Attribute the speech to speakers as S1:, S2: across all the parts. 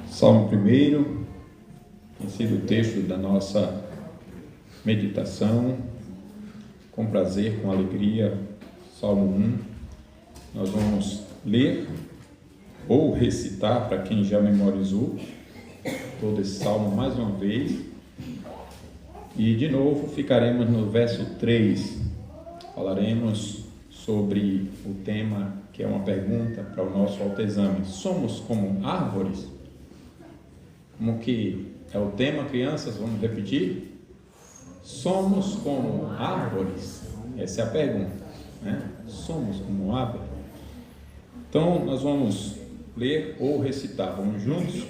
S1: Salmo 1 tem sido o texto da nossa meditação. Com prazer, com alegria, Salmo 1. Nós vamos ler ou recitar, para quem já memorizou, todo esse salmo mais uma vez. E de novo ficaremos no verso 3. Falaremos sobre o tema que é uma pergunta para o nosso autoexame. Somos como árvores? Como que é o tema, crianças? Vamos repetir? Somos como árvores? Essa é a pergunta, né? Somos como árvores? Então, nós vamos ler ou recitar. Vamos juntos?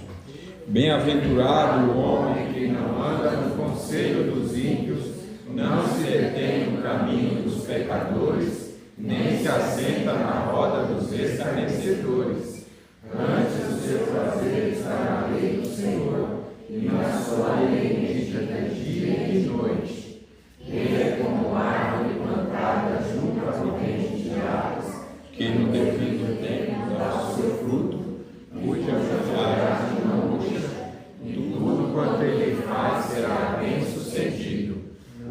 S1: Bem-aventurado o homem que não anda no conselho dos ímpios, não se detém no caminho dos pecadores, nem se assenta na roda dos escarnecedores. Antes o seu prazer está na lei do Senhor, e na sua lei medita de dia e de noite. Ele é como árvore plantada junto à corrente de águas, que no devido tempo dá o seu fruto, cuja folhagem não murcha, e tudo quanto ele faz será bem sucedido.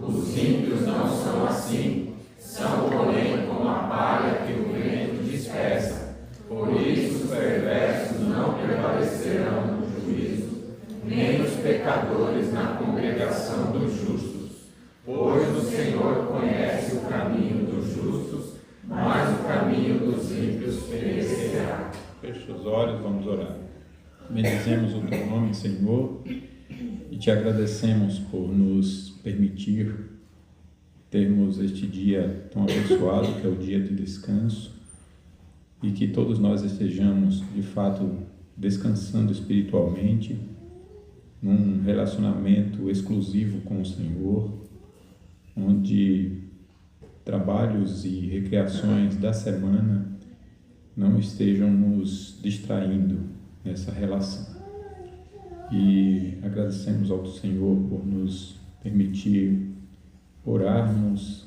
S1: Os ímpios não são assim, são porém como a palha que o vento dispersa. Por isso os perversos não prevalecerão no juízo, nem os pecadores na congregação dos justos. Pois o Senhor conhece o caminho dos justos, mas o caminho dos ímpios perecerá. Feche os olhos, vamos orar. Bendizemos o teu nome, Senhor, e te agradecemos por nos permitir termos este dia tão abençoado, que é o dia de descanso, e que todos nós estejamos, de fato, descansando espiritualmente, num relacionamento exclusivo com o Senhor, onde trabalhos e recreações da semana não estejam nos distraindo nessa relação. E agradecemos ao Senhor por nos permitir orarmos,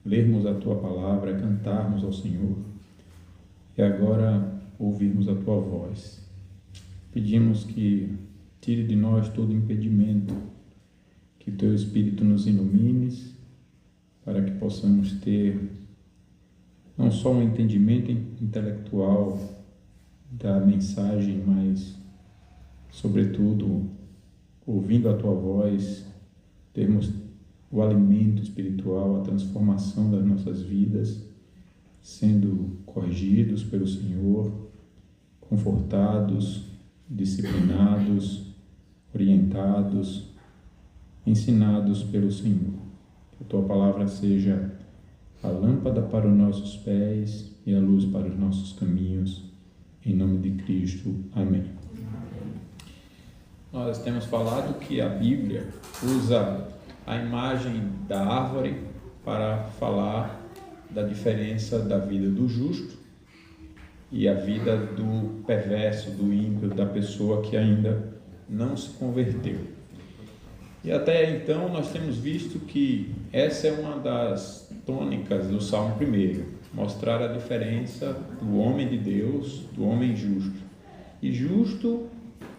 S1: lermos a Tua palavra, cantarmos ao Senhor e agora ouvirmos a Tua voz. Pedimos que tire de nós todo impedimento, que Teu Espírito nos ilumine, para que possamos ter não só um entendimento intelectual da mensagem, mas, sobretudo, ouvindo a Tua voz, termos o alimento espiritual, a transformação das nossas vidas, sendo corrigidos pelo Senhor, confortados, disciplinados, orientados, ensinados pelo Senhor. Que a Tua palavra seja a lâmpada para os nossos pés e a luz para os nossos caminhos. Em nome de Cristo. Amém. Nós temos falado que a Bíblia usa a imagem da árvore para falar da diferença da vida do justo e a vida do perverso, do ímpio, da pessoa que ainda não se converteu. E até então nós temos visto que essa é uma das tônicas do Salmo 1, mostrar a diferença do homem de Deus, do homem justo. E justo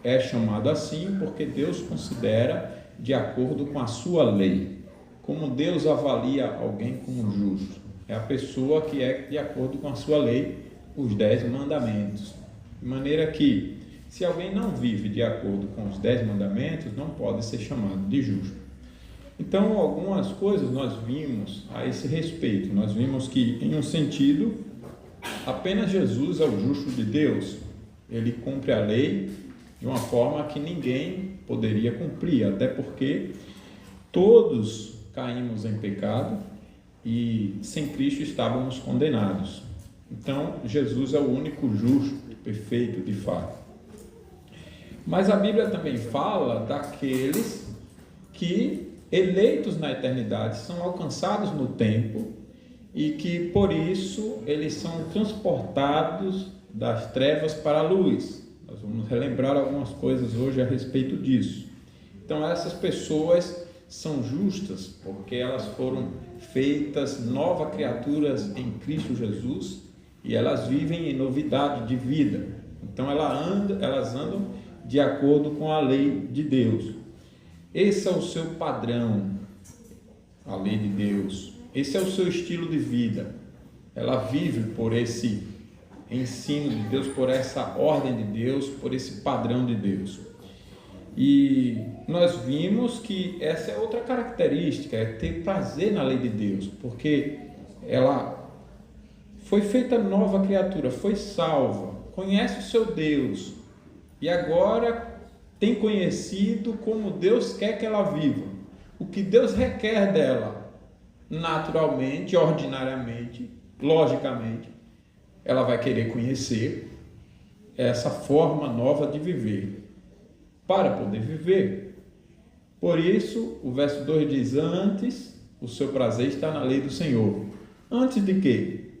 S1: é chamado assim porque Deus considera de acordo com a sua lei. Como Deus avalia alguém como justo? É a pessoa que é de acordo com a sua lei, os 10 mandamentos. De maneira que, se alguém não vive de acordo com os 10 mandamentos, não pode ser chamado de justo. Então, algumas coisas nós vimos a esse respeito. Nós vimos que, em um sentido, apenas Jesus é o justo de Deus. Ele cumpre a lei de uma forma que ninguém poderia cumprir, até porque todos caímos em pecado e sem Cristo estávamos condenados. Então, Jesus é o único justo, perfeito de fato. Mas a Bíblia também fala daqueles que, eleitos na eternidade, são alcançados no tempo e que, por isso, eles são transportados das trevas para a luz. Nós vamos relembrar algumas coisas hoje a respeito disso. Então, essas pessoas são justas porque elas foram feitas novas criaturas em Cristo Jesus e elas vivem em novidade de vida. Então, elas andam de acordo com a lei de Deus. Esse é o seu padrão, a lei de Deus. Esse é o seu estilo de vida. Ela vive por esse ensino de Deus, por essa ordem de Deus, por esse padrão de Deus. E nós vimos que essa é outra característica, é ter prazer na lei de Deus, porque ela foi feita nova criatura, foi salva, conhece o seu Deus e agora tem conhecido como Deus quer que ela viva, o que Deus requer dela, naturalmente, ordinariamente, logicamente, ela vai querer conhecer essa forma nova de viver, para poder viver. Por isso, o verso 2 diz: antes, o seu prazer está na lei do Senhor. Antes de quê?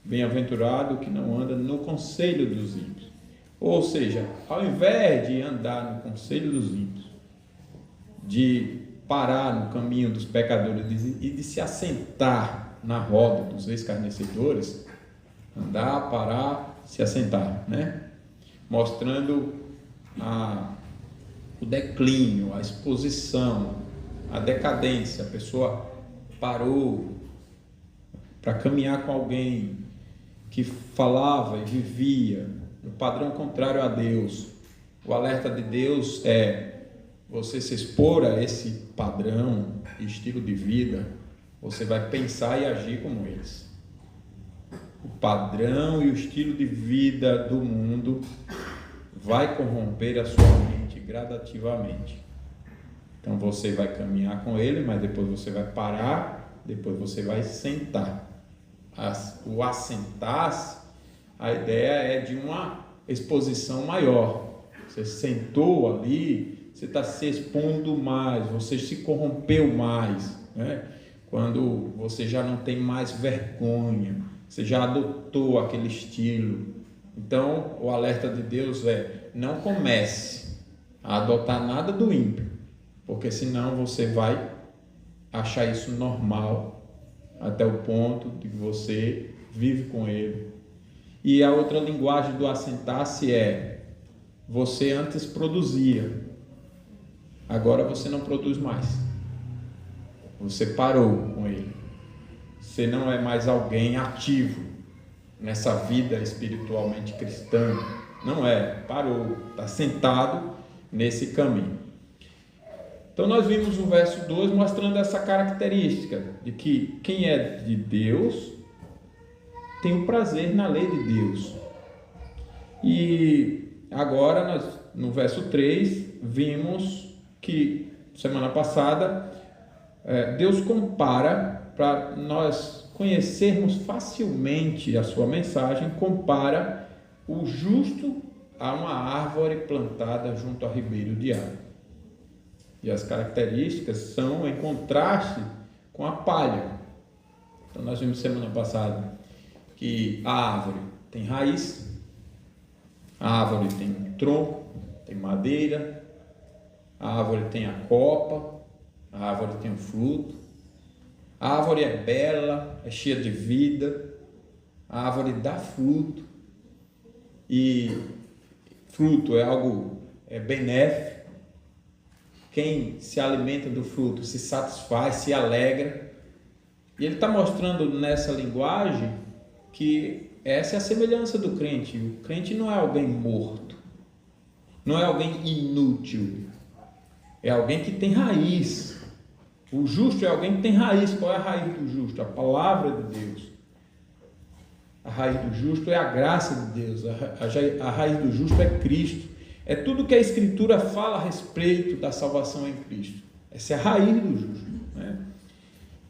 S1: Bem-aventurado o que não anda no conselho dos ímpios. Ou seja, ao invés de andar no conselho dos ímpios, de parar no caminho dos pecadores e de se assentar na roda dos escarnecedores, andar, parar, se assentar, né? Mostrando o declínio, a exposição, a decadência. A pessoa parou para caminhar com alguém que falava e vivia no padrão contrário a Deus. O alerta de Deus é: você se expor a esse padrão e estilo de vida, você vai pensar e agir como eles. O padrão e o estilo de vida do mundo vai corromper a sua mente gradativamente. Então você vai caminhar com ele, mas depois você vai parar, depois você vai sentar. O assentar-se, a ideia é de uma exposição maior. Você sentou ali, você está se expondo mais, você se corrompeu mais, né? Quando você já não tem mais vergonha, você já adotou aquele estilo. Então, o alerta de Deus é: não comece a adotar nada do ímpio, porque senão você vai achar isso normal até o ponto de que você vive com ele. E a outra linguagem do assentar-se é: você antes produzia, agora você não produz mais. Você parou com ele. Você não é mais alguém ativo nessa vida espiritualmente cristã. Não é, parou, está sentado nesse caminho. Então nós vimos o verso 2 mostrando essa característica de que quem é de Deus tem o prazer na lei de Deus. E agora nós, no verso 3, vimos que semana passada Deus compara, para nós conhecermos facilmente a sua mensagem, compara o justo a uma árvore plantada junto a ribeiro de água. E as características são em contraste com a palha. Então nós vimos semana passada que a árvore tem raiz, a árvore tem um tronco, tem madeira, a árvore tem a copa, a árvore tem um fruto, a árvore é bela, é cheia de vida, a árvore dá fruto, e fruto é algo benéfico. Quem se alimenta do fruto se satisfaz, se alegra. E ele está mostrando nessa linguagem que essa é a semelhança do crente. O crente não é alguém morto, não é alguém inútil, é alguém que tem raiz. O justo é alguém que tem raiz. Qual é a raiz do justo? A palavra de Deus. A raiz do justo é a graça de Deus. A raiz do justo é Cristo. É tudo que a Escritura fala a respeito da salvação em Cristo. Essa é a raiz do justo, né?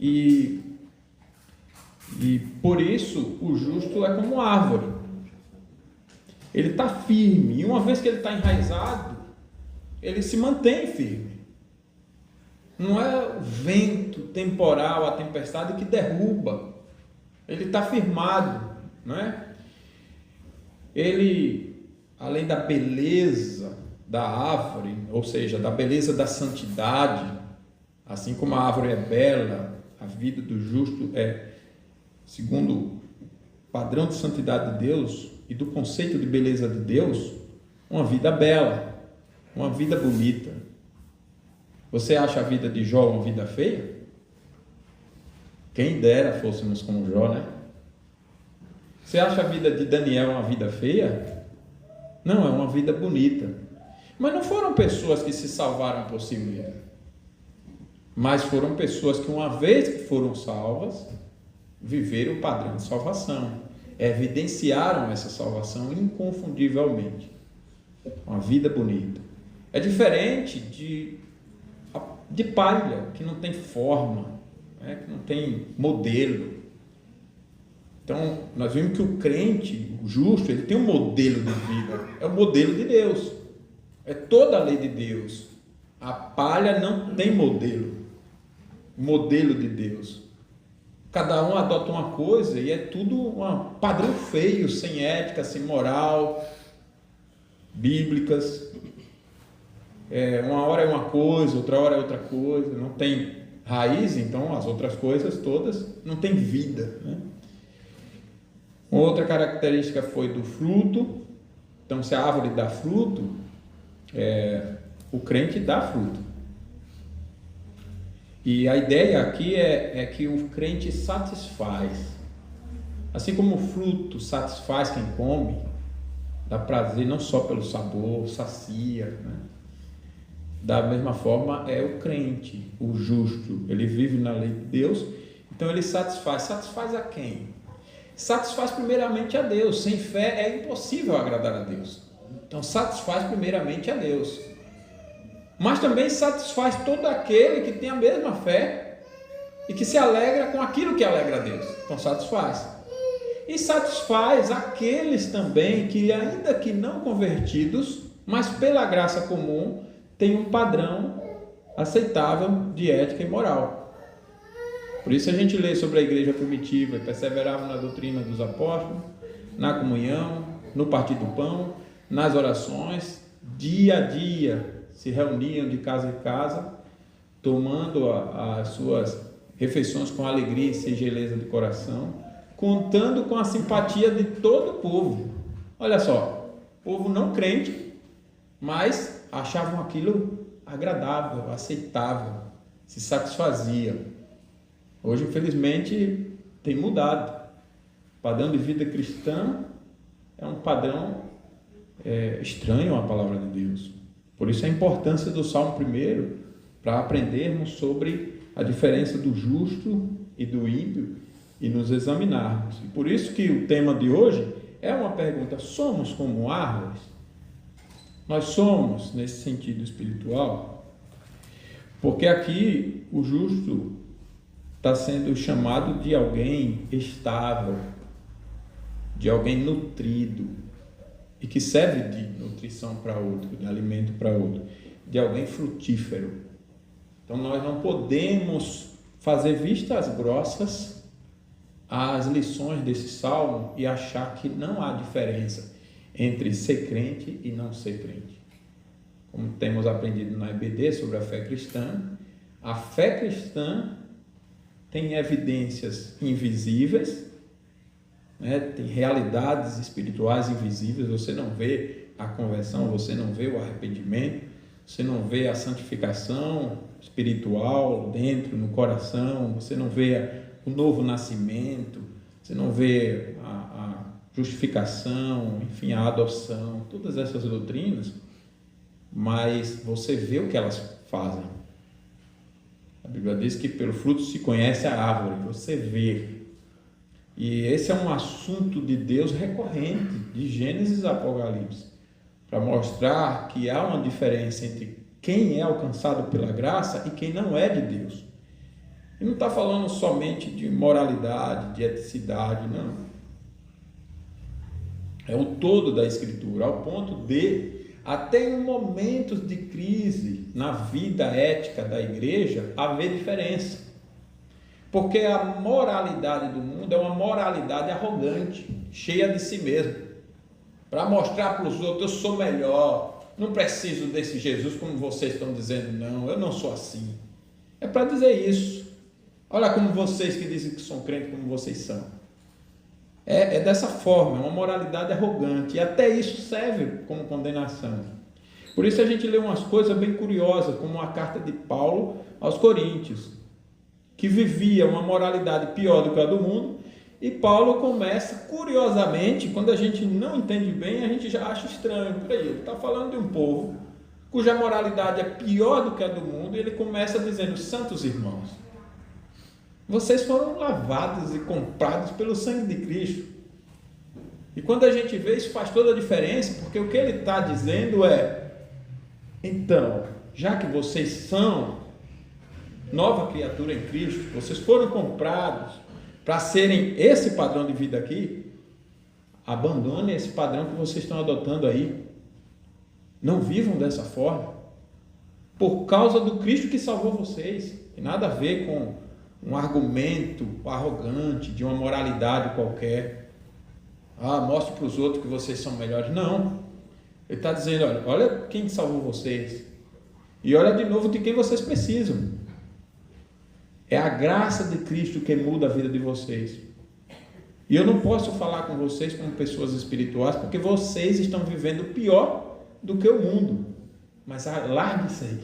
S1: E por isso o justo é como árvore. Ele está firme. E uma vez que ele está enraizado, ele se mantém firme. Não é o vento temporal, a tempestade que derruba. Ele está firmado, não é? Ele, além da beleza da árvore, ou seja, da beleza da santidade, assim como a árvore é bela, a vida do justo é, segundo o padrão de santidade de Deus e do conceito de beleza de Deus, uma vida bela. uma vida bonita. Você acha a vida de Jó uma vida feia? Quem dera fôssemos como Jó, né? Você acha a vida de Daniel uma vida feia? Não, é uma vida bonita. Mas não foram pessoas que se salvaram por si mesmas. Mas foram pessoas que, uma vez que foram salvas, viveram o padrão de salvação. Evidenciaram essa salvação inconfundivelmente. Uma vida bonita. É diferente de palha, que não tem forma, né? Que não tem modelo. Então, nós vimos que o crente, o justo, ele tem um modelo de vida. É o modelo de Deus. É toda a lei de Deus. A palha não tem modelo. Modelo de Deus. Cada um adota uma coisa e é tudo um padrão feio, sem ética, sem moral, bíblicas. Uma hora é uma coisa, outra hora é outra coisa. Não tem raiz, então as outras coisas todas não têm vida, né? Outra característica foi do fruto. Então, se a árvore dá fruto, o crente dá fruto. E a ideia aqui é que o crente satisfaz. Assim como o fruto satisfaz quem come, dá prazer não só pelo sabor, sacia, né? Da mesma forma é o crente, o justo. Ele vive na lei de Deus, então ele satisfaz. Satisfaz a quem? Satisfaz primeiramente a Deus. Sem fé é impossível agradar a Deus. Então satisfaz primeiramente a Deus. Mas também satisfaz todo aquele que tem a mesma fé e que se alegra com aquilo que alegra a Deus. Então satisfaz. E satisfaz aqueles também que, ainda que não convertidos, mas pela graça comum, têm um padrão aceitável de ética e moral. Por isso a gente lê sobre a igreja primitiva: e perseveravam na doutrina dos apóstolos, na comunhão, no partir do pão, nas orações, dia a dia se reuniam de casa em casa, tomando as suas refeições com alegria e singeleza de coração, contando com a simpatia de todo o povo. Olha só, povo não crente, mas achavam aquilo agradável, aceitável, se satisfaziam. Hoje, infelizmente, tem mudado. O padrão de vida cristã é um padrão estranho à palavra de Deus. Por isso a importância do Salmo 1, para aprendermos sobre a diferença do justo e do ímpio e nos examinarmos. E por isso que o tema de hoje é uma pergunta: somos como árvores? Nós somos nesse sentido espiritual? Porque aqui o justo está sendo chamado de alguém estável, de alguém nutrido, e que serve de nutrição para outro, de alimento para outro, de alguém frutífero. Então nós não podemos fazer vistas grossas às lições desse salmo e achar que não há diferença entre ser crente e não ser crente. Como temos aprendido na EBD sobre a fé cristã tem evidências invisíveis, né? Tem realidades espirituais invisíveis. Você não vê a conversão, você não vê o arrependimento, você não vê a santificação espiritual dentro, no coração, você não vê o novo nascimento, você não vê a justificação, enfim, a adoção, todas essas doutrinas, mas você vê o que elas fazem. A Bíblia diz que pelo fruto se conhece a árvore, você vê. E esse é um assunto de Deus recorrente, de Gênesis a Apocalipse, para mostrar que há uma diferença entre quem é alcançado pela graça e quem não é de Deus. E não está falando somente de moralidade, de eticidade, não. É o todo da Escritura, ao ponto de, até em momentos de crise na vida ética da igreja, haver diferença. Porque a moralidade do mundo é uma moralidade arrogante, cheia de si mesmo, para mostrar para os outros: eu sou melhor, não preciso desse Jesus como vocês estão dizendo, não, eu não sou assim. É para dizer isso. Olha como vocês que dizem que são crentes, como vocês são. É dessa forma, é uma moralidade arrogante, e até isso serve como condenação. Por isso a gente lê umas coisas bem curiosas, como a carta de Paulo aos Coríntios, que vivia uma moralidade pior do que a do mundo, e Paulo começa, curiosamente, quando a gente não entende bem, a gente já acha estranho. Peraí, ele está falando de um povo cuja moralidade é pior do que a do mundo, e ele começa dizendo: santos irmãos, vocês foram lavados e comprados pelo sangue de Cristo. E quando a gente vê, isso faz toda a diferença, porque o que ele está dizendo é: então, já que vocês são nova criatura em Cristo, vocês foram comprados para serem esse padrão de vida aqui, abandonem esse padrão que vocês estão adotando aí. Não vivam dessa forma, por causa do Cristo que salvou vocês. Tem nada a ver com um argumento arrogante de uma moralidade qualquer. Mostre para os outros que vocês são melhores. Não. Ele está dizendo: olha quem salvou vocês. E olha de novo de quem vocês precisam. É a graça de Cristo que muda a vida de vocês. E eu não posso falar com vocês como pessoas espirituais, porque vocês estão vivendo pior do que o mundo. Mas largue isso aí.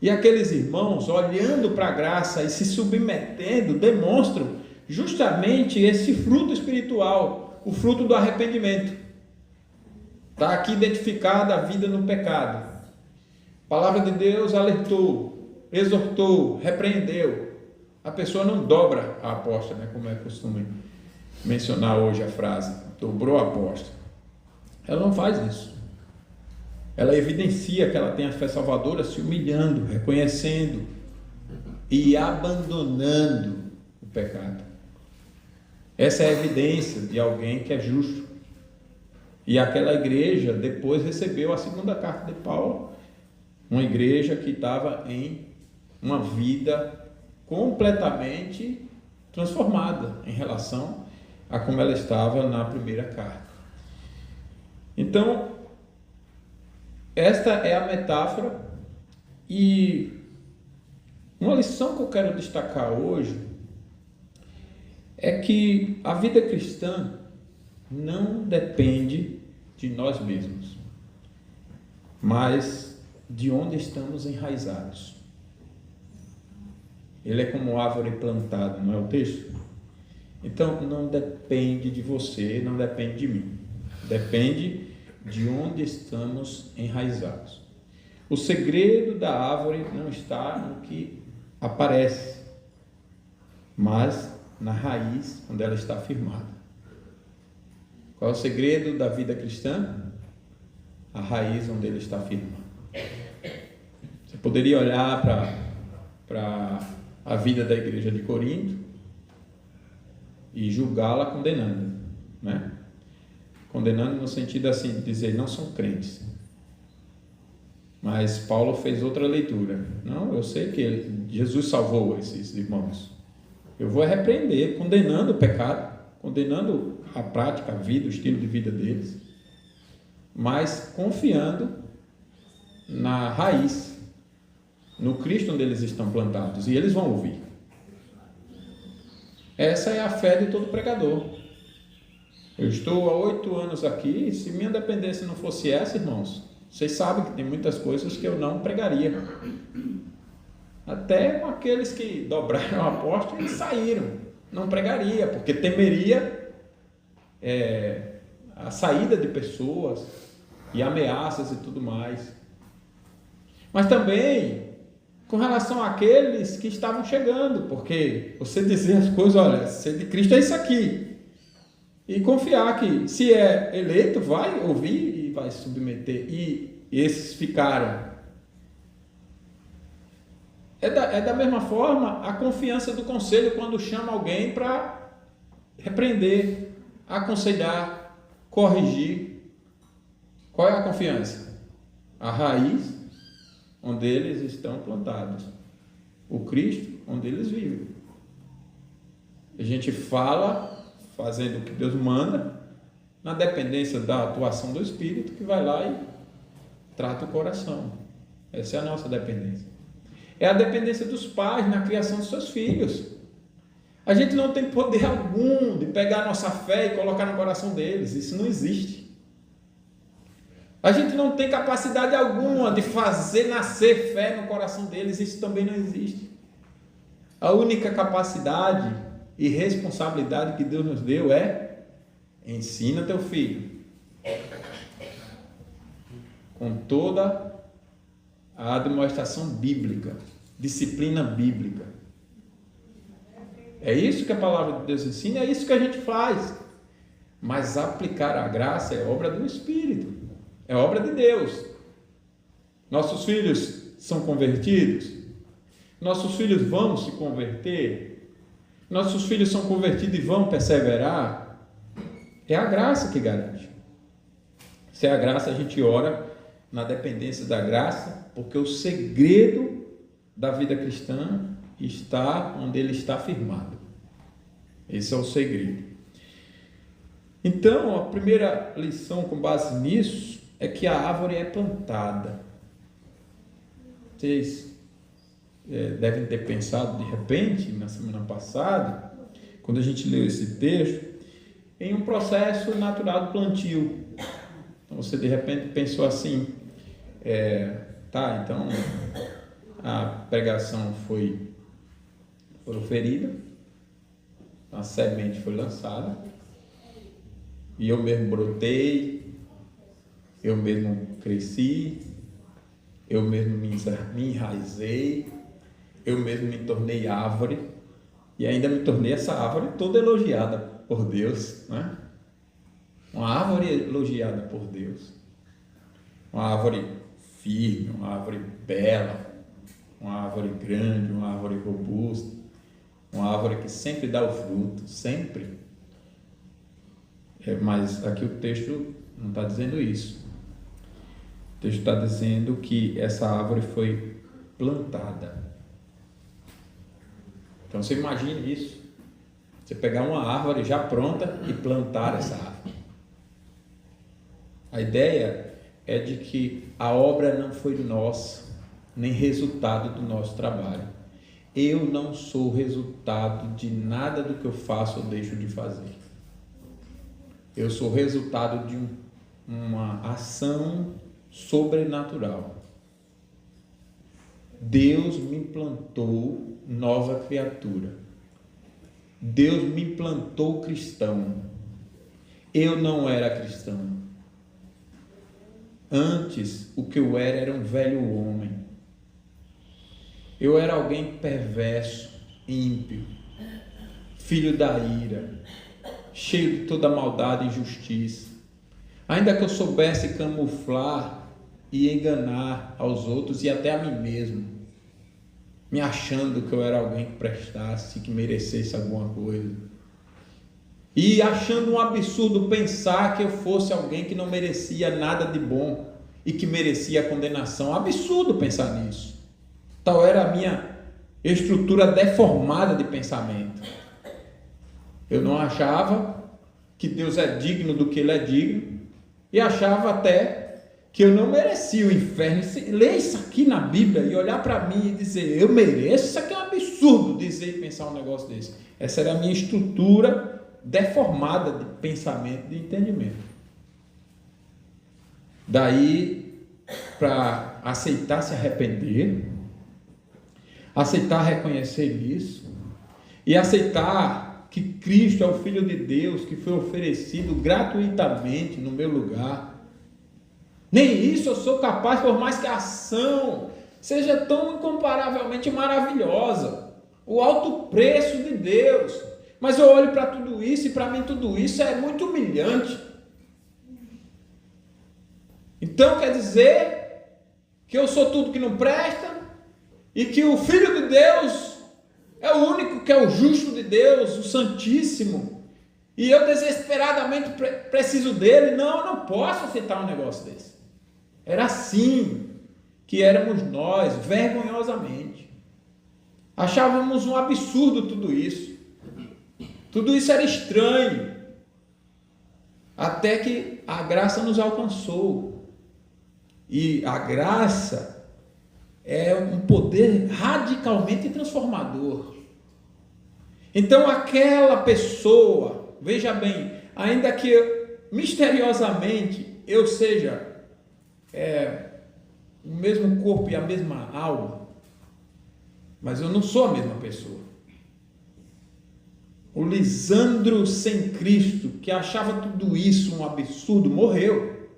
S1: E aqueles irmãos, olhando para a graça e se submetendo, demonstram justamente esse fruto espiritual, o fruto do arrependimento. Está aqui identificada a vida no pecado. A palavra de Deus alertou, exortou, repreendeu. A pessoa não dobra a aposta, né? Como é costume mencionar hoje a frase, dobrou a aposta. Ela não faz isso. Ela evidencia que ela tem a fé salvadora, se humilhando, reconhecendo e abandonando o pecado. Essa é a evidência de alguém que é justo. E aquela igreja depois recebeu a segunda carta de Paulo, uma igreja que estava em uma vida completamente transformada em relação a como ela estava na primeira carta. Então, esta é a metáfora, e uma lição que eu quero destacar hoje é que a vida cristã não depende de nós mesmos, mas de onde estamos enraizados. Ele é como árvore plantada, não é o texto? Então, não depende de você, não depende de mim. Depende de onde estamos enraizados. O segredo da árvore não está no que aparece, mas na raiz, onde ela está firmada. Qual é o segredo da vida cristã? A raiz onde ele está firmado. Você poderia olhar para a vida da igreja de Corinto e julgá-la condenando, né? Condenando no sentido assim, de dizer, não são crentes. Mas Paulo fez outra leitura. Não, eu sei que Jesus salvou esses irmãos. Eu vou repreender, condenando o pecado, condenando a prática, a vida, o estilo de vida deles, mas confiando na raiz, no Cristo onde eles estão plantados, e eles vão ouvir. Essa é a fé de todo pregador. Eu estou há 8 anos aqui, e se minha dependência não fosse essa, irmãos, vocês sabem que tem muitas coisas que eu não pregaria. Até com aqueles que dobraram a aposta e saíram, não pregaria, porque temeria a saída de pessoas e ameaças e tudo mais. Mas também com relação àqueles que estavam chegando, porque você dizer as coisas, olha, ser de Cristo é isso aqui, e confiar que se é eleito, vai ouvir e vai se submeter, e esses ficaram. É da mesma forma a confiança do conselho quando chama alguém para repreender, aconselhar, corrigir. Qual é a confiança? A raiz onde eles estão plantados, o Cristo onde eles vivem. A gente fala fazendo o que Deus manda, na dependência da atuação do Espírito, que vai lá e trata o coração. Essa é a nossa dependência. É a dependência dos pais na criação dos seus filhos. A gente não tem poder algum de pegar a nossa fé e colocar no coração deles. Isso não existe. A gente não tem capacidade alguma de fazer nascer fé no coração deles, isso também não existe. A única capacidade e responsabilidade que Deus nos deu é: ensina teu filho com toda a demonstração bíblica, disciplina bíblica. É isso que a palavra de Deus ensina, é isso que a gente faz. Mas aplicar a graça é obra do Espírito, é obra de Deus. Nossos filhos são convertidos? Nossos filhos vão se converter? Nossos filhos são convertidos e vão perseverar? É a graça que garante. Se é a graça, a gente ora na dependência da graça, porque o segredo da vida cristã está onde ele está firmado. Esse é o segredo. Então, a primeira lição com base nisso é que a árvore é plantada. Vocês devem ter pensado de repente, na semana passada, quando a gente leu esse texto, em um processo natural de plantio. Então você de repente pensou assim, então a pregação foi proferida, a semente foi lançada, e eu mesmo brotei, eu mesmo cresci, eu mesmo me enraizei, eu mesmo me tornei árvore, e ainda me tornei essa árvore toda elogiada por Deus, né? Uma árvore elogiada por Deus, uma árvore firme, uma árvore bela, uma árvore grande, uma árvore robusta, uma árvore que sempre dá o fruto, sempre. Mas aqui o texto não está dizendo isso. O texto está dizendo que essa árvore foi plantada. Então você imagine isso. Você pegar uma árvore já pronta e plantar essa árvore. A ideia é de que a obra não foi nossa, nem resultado do nosso trabalho. Eu não sou resultado de nada do que eu faço ou deixo de fazer. Eu sou resultado de uma ação sobrenatural. Deus me implantou nova criatura. Deus me implantou cristão. Eu não era cristão. Antes, o que eu era um velho homem. Eu era alguém perverso, ímpio, filho da ira, cheio de toda maldade e injustiça. Ainda que eu soubesse camuflar e enganar aos outros e até a mim mesmo, me achando que eu era alguém que prestasse, que merecesse alguma coisa. E achando um absurdo pensar que eu fosse alguém que não merecia nada de bom e que merecia a condenação. Absurdo pensar nisso. Tal era a minha estrutura deformada de pensamento. Eu não achava que Deus é digno do que Ele é digno e achava até que eu não merecia o inferno. Ler isso aqui na Bíblia e olhar para mim e dizer, eu mereço, isso aqui é um absurdo dizer e pensar um negócio desse. Essa era a minha estrutura deformada de pensamento, de entendimento. Daí, para aceitar se arrepender, aceitar reconhecer isso e aceitar que Cristo é o Filho de Deus que foi oferecido gratuitamente no meu lugar. Nem isso eu sou capaz, por mais que a ação seja tão incomparavelmente maravilhosa, o alto preço de Deus. Mas eu olho para tudo isso e para mim tudo isso é muito humilhante. Então quer dizer que eu sou tudo que não presta e que o Filho de Deus é o único que é o justo de Deus, o Santíssimo, e eu desesperadamente preciso dele. Não, eu não posso aceitar um negócio desse. Era assim que éramos nós, vergonhosamente. Achávamos um absurdo tudo isso. Tudo isso era estranho, até que a graça nos alcançou. E a graça é um poder radicalmente transformador. Então aquela pessoa, veja bem, ainda que misteriosamente eu seja o mesmo corpo e a mesma alma, mas eu não sou a mesma pessoa. O Lisandro sem Cristo, que achava tudo isso um absurdo, morreu.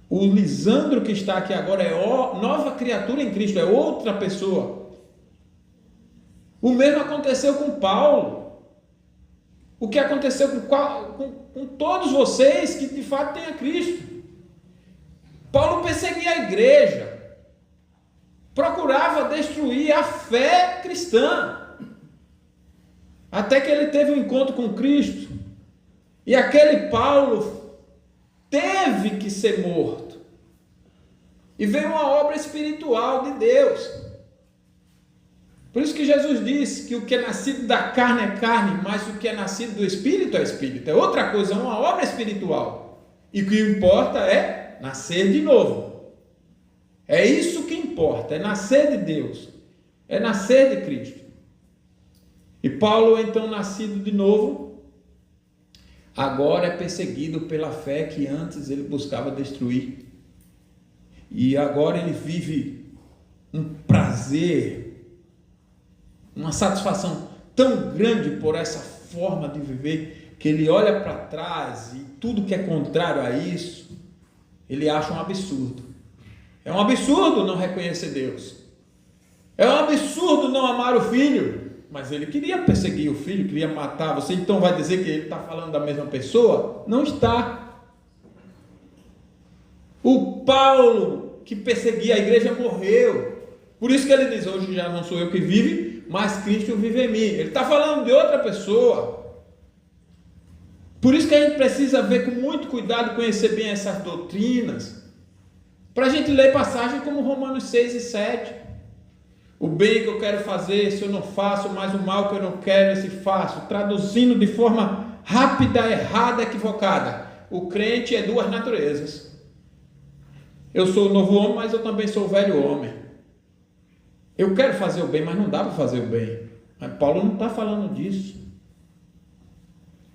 S1: O Lisandro que está aqui agora é nova criatura em Cristo, é outra pessoa. O mesmo aconteceu com Paulo. O que aconteceu com todos vocês que de fato têm a Cristo. Paulo perseguia a igreja, procurava destruir a fé cristã, até que ele teve um encontro com Cristo, e aquele Paulo teve que ser morto, e veio uma obra espiritual de Deus. Por isso que Jesus disse que o que é nascido da carne é carne, mas o que é nascido do Espírito é Espírito. É outra coisa, é uma obra espiritual. E o que importa é nascer de novo. É isso que importa, é nascer de Deus, é nascer de Cristo. E Paulo, então, nascido de novo, agora é perseguido pela fé que antes ele buscava destruir. E agora ele vive um prazer, uma satisfação tão grande por essa forma de viver, que ele olha para trás e tudo que é contrário a isso, ele acha um absurdo. É um absurdo não reconhecer Deus. É um absurdo não amar o filho. Mas ele queria perseguir o filho, queria matar. Você então vai dizer que ele está falando da mesma pessoa? Não está. O Paulo que perseguia a igreja morreu. Por isso que ele diz, hoje já não sou eu que vive, mas Cristo vive em mim. Ele está falando de outra pessoa. Por isso que a gente precisa ver com muito cuidado, conhecer bem essas doutrinas, para a gente ler passagem como Romanos 6 e 7. O bem que eu quero fazer, esse eu não faço, mas o mal que eu não quero, esse faço. Traduzindo de forma rápida, errada, equivocada. O crente é duas naturezas. Eu sou o novo homem, mas eu também sou o velho homem. Eu quero fazer o bem, mas não dá para fazer o bem. Mas Paulo não está falando disso.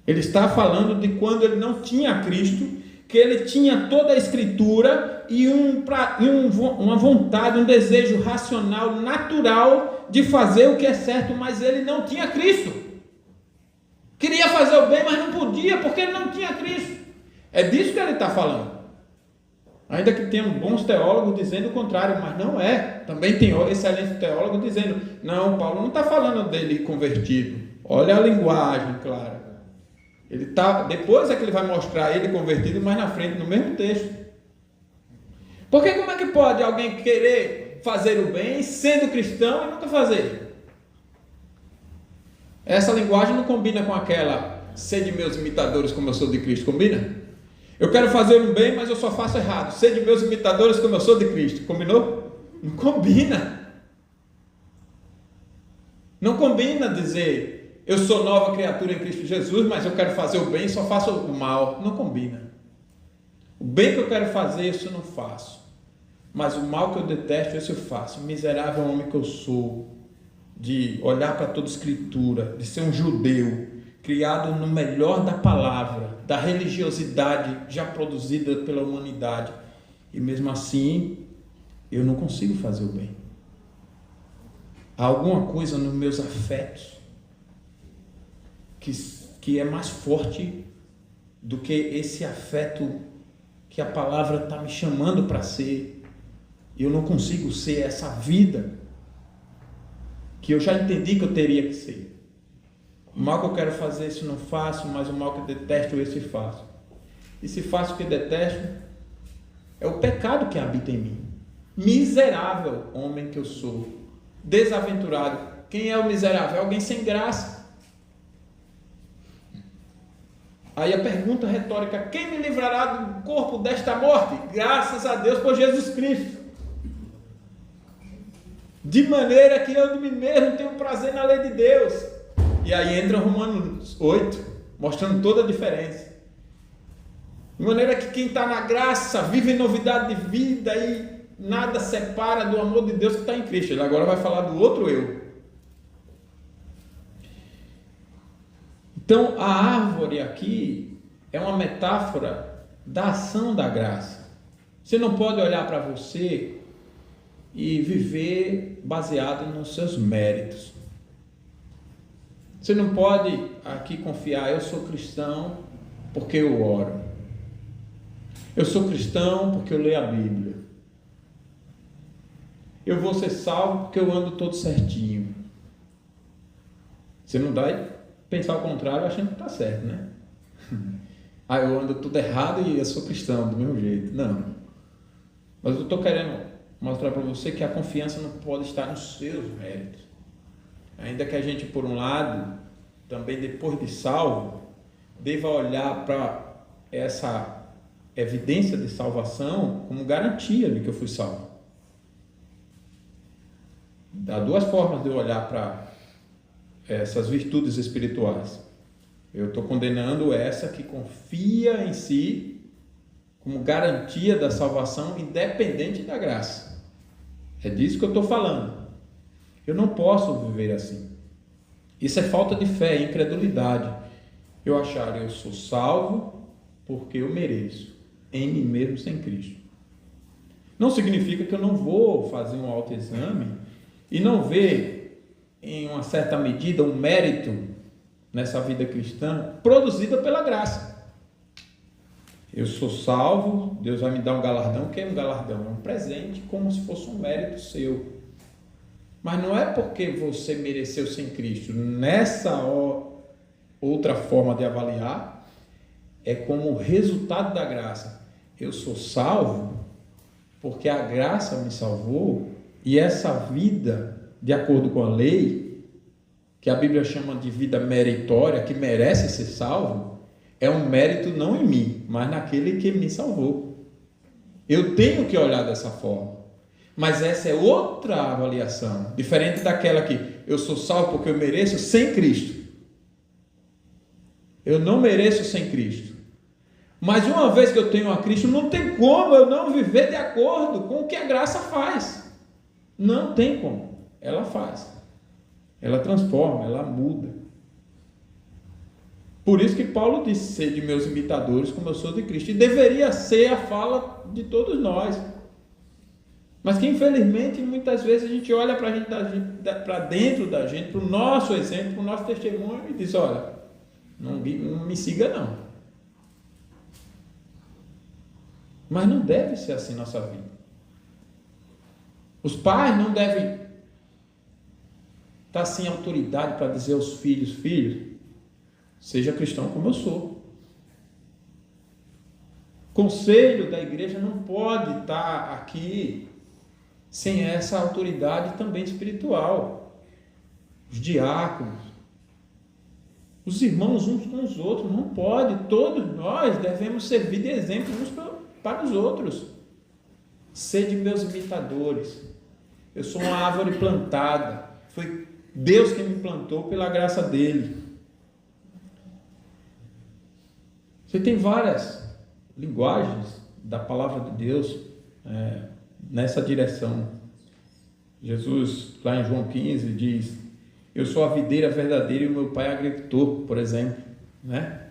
S1: Ele está falando de quando ele não tinha Cristo, que ele tinha toda a Escritura e uma vontade, um desejo racional, natural de fazer o que é certo, mas ele não tinha Cristo. Queria fazer o bem, mas não podia, porque ele não tinha Cristo. É disso que ele está falando. Ainda que tenham bons teólogos dizendo o contrário, mas não é. Também tem excelentes teólogos dizendo, não, Paulo não está falando dele convertido. Olha a linguagem, claro. Ele tá, depois é que ele vai mostrar ele convertido mais na frente, no mesmo texto. Porque como é que pode alguém querer fazer o bem sendo cristão e nunca fazer? Essa linguagem não combina com aquela, sede meus imitadores como eu sou de Cristo, combina? Eu quero fazer o bem, mas eu só faço errado. Sede meus imitadores como eu sou de Cristo, combinou? Não combina. Não combina dizer, eu sou nova criatura em Cristo Jesus, mas eu quero fazer o bem e só faço o mal. Não combina. O bem que eu quero fazer, isso eu não faço. Mas o mal que eu detesto, isso eu faço. Miserável homem que eu sou, de olhar para toda a Escritura, de ser um judeu, criado no melhor da palavra, da religiosidade já produzida pela humanidade. E mesmo assim, eu não consigo fazer o bem. Há alguma coisa nos meus afetos que é mais forte do que esse afeto que a palavra está me chamando para ser. Eu não consigo ser essa vida que eu já entendi que eu teria que ser. O mal que eu quero fazer, isso não faço, mas o mal que eu detesto, esse faço. E se faço o que detesto, é o pecado que habita em mim. Miserável homem que eu sou, desaventurado. Quem é o miserável? É alguém sem graça. Aí a pergunta retórica, quem me livrará do corpo desta morte? Graças a Deus por Jesus Cristo. De maneira que eu de mim mesmo tenho prazer na lei de Deus. E aí entra Romanos 8, mostrando toda a diferença. De maneira que quem está na graça vive em novidade de vida e nada separa do amor de Deus que está em Cristo. Ele agora vai falar do outro eu. Então a árvore aqui é uma metáfora da ação da graça. Você não pode olhar para você e viver baseado nos seus méritos. Você não pode aqui confiar, eu sou cristão porque eu oro. Eu sou cristão porque eu leio a Bíblia. Eu vou ser salvo porque eu ando todo certinho. Você não vai pensar o contrário achando que está certo, né? Eu ando tudo errado e eu sou cristão do mesmo jeito. Não. Mas eu estou querendo mostrar para você que a confiança não pode estar nos seus méritos. Ainda que a gente, por um lado, também depois de salvo, deva olhar para essa evidência de salvação como garantia de que eu fui salvo. Há duas formas de eu olhar para essas virtudes espirituais. Eu estou condenando essa que confia em si como garantia da salvação independente da graça. É disso que eu estou falando. Eu não posso viver assim. Isso é falta de fé, incredulidade. Eu achar eu sou salvo porque eu mereço, em mim mesmo sem Cristo. Não significa que eu não vou fazer um autoexame e não ver, em uma certa medida, um mérito nessa vida cristã produzida pela graça. Eu sou salvo, Deus vai me dar um galardão. O que é um galardão? É um presente, como se fosse um mérito seu. Mas não é porque você mereceu sem Cristo. Nessa outra forma de avaliar, é como resultado da graça. Eu sou salvo porque a graça me salvou, e essa vida, de acordo com a lei, que a Bíblia chama de vida meritória, que merece ser salvo, é um mérito não em mim, mas naquele que me salvou. Eu tenho que olhar dessa forma. Mas essa é outra avaliação, diferente daquela que eu sou salvo porque eu mereço sem Cristo. Eu não mereço sem Cristo. Mas uma vez que eu tenho a Cristo, não tem como eu não viver de acordo com o que a graça faz. Não tem como. Ela faz. Ela transforma, ela muda. Por isso que Paulo disse: ser de meus imitadores como eu sou de Cristo. E deveria ser a fala de todos nós. Mas que infelizmente muitas vezes a gente olha para dentro da gente, para o nosso exemplo, para o nosso testemunho e diz: olha, não me siga não. Mas não deve ser assim nossa vida. Os pais não devem estar sem autoridade para dizer aos filhos: filho, seja cristão como eu sou. Conselho da igreja não pode estar aqui sem essa autoridade também espiritual. Os diáconos, os irmãos uns com os outros, não pode. Todos nós devemos servir de exemplo uns para os outros. Sede meus imitadores. Eu sou uma árvore plantada. Foi Deus que me plantou pela graça dele. Você tem várias linguagens da palavra de Deus nessa direção. Jesus, lá em João 15, diz: eu sou a videira verdadeira e o meu pai é agricultor, por exemplo, né?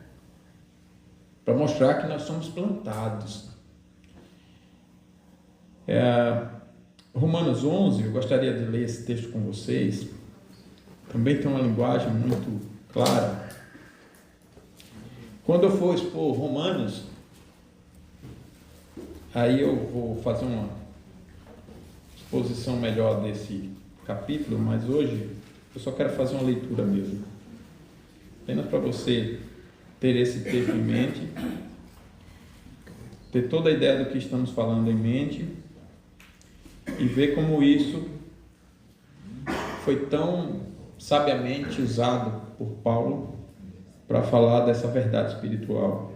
S1: Para mostrar que nós somos plantados. Romanos 11, eu gostaria de ler esse texto com vocês. Também tem uma linguagem muito clara. Quando eu for expor Romanos, aí eu vou fazer uma exposição melhor desse capítulo, mas hoje eu só quero fazer uma leitura mesmo. Apenas para você ter esse texto em mente, ter toda a ideia do que estamos falando em mente e ver como isso foi tão sabiamente usado por Paulo para falar dessa verdade espiritual.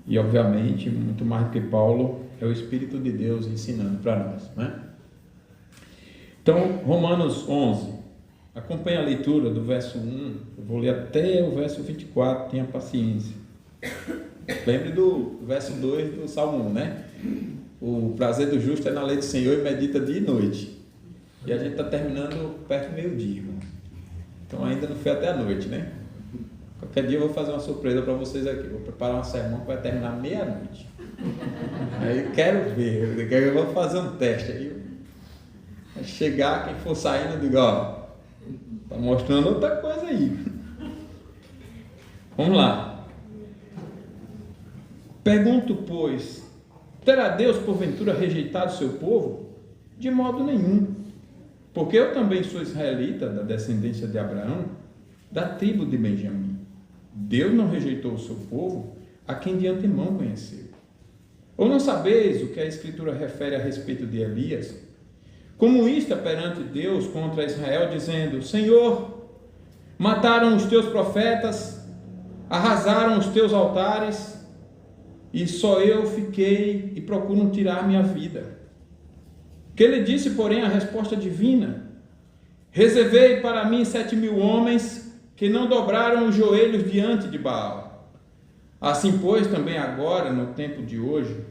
S1: E obviamente, muito mais do que Paulo, é o Espírito de Deus ensinando para nós, né? Então, Romanos 11, acompanhe a leitura do verso 1, eu vou ler até o verso 24, tenha paciência. Lembre do verso 2 do Salmo 1, né? O prazer do justo é na lei do Senhor e medita dia e noite. E a gente está terminando perto do meio-dia, irmão. Então ainda não foi até a noite, né? Qualquer dia eu vou fazer uma surpresa para vocês aqui. Vou preparar um sermão que vai terminar meia-noite. Aí quero ver, eu vou fazer um teste aí. Vai chegar, quem for saindo, eu digo, ó, tá mostrando outra coisa aí. Vamos lá. Pergunto, pois, terá Deus porventura rejeitado o seu povo? De modo nenhum. Porque eu também sou israelita, da descendência de Abraão, da tribo de Benjamim. Deus não rejeitou o seu povo, a quem de antemão conheceu. Ou não sabeis o que a Escritura refere a respeito de Elias? Como insta perante Deus contra Israel, dizendo, Senhor, mataram os teus profetas, arrasaram os teus altares, e só eu fiquei e procuram tirar minha vida. Que ele disse, porém, a resposta divina, reservei para mim 7.000 homens que não dobraram os joelhos diante de Baal. Assim, pois, também agora, no tempo de hoje,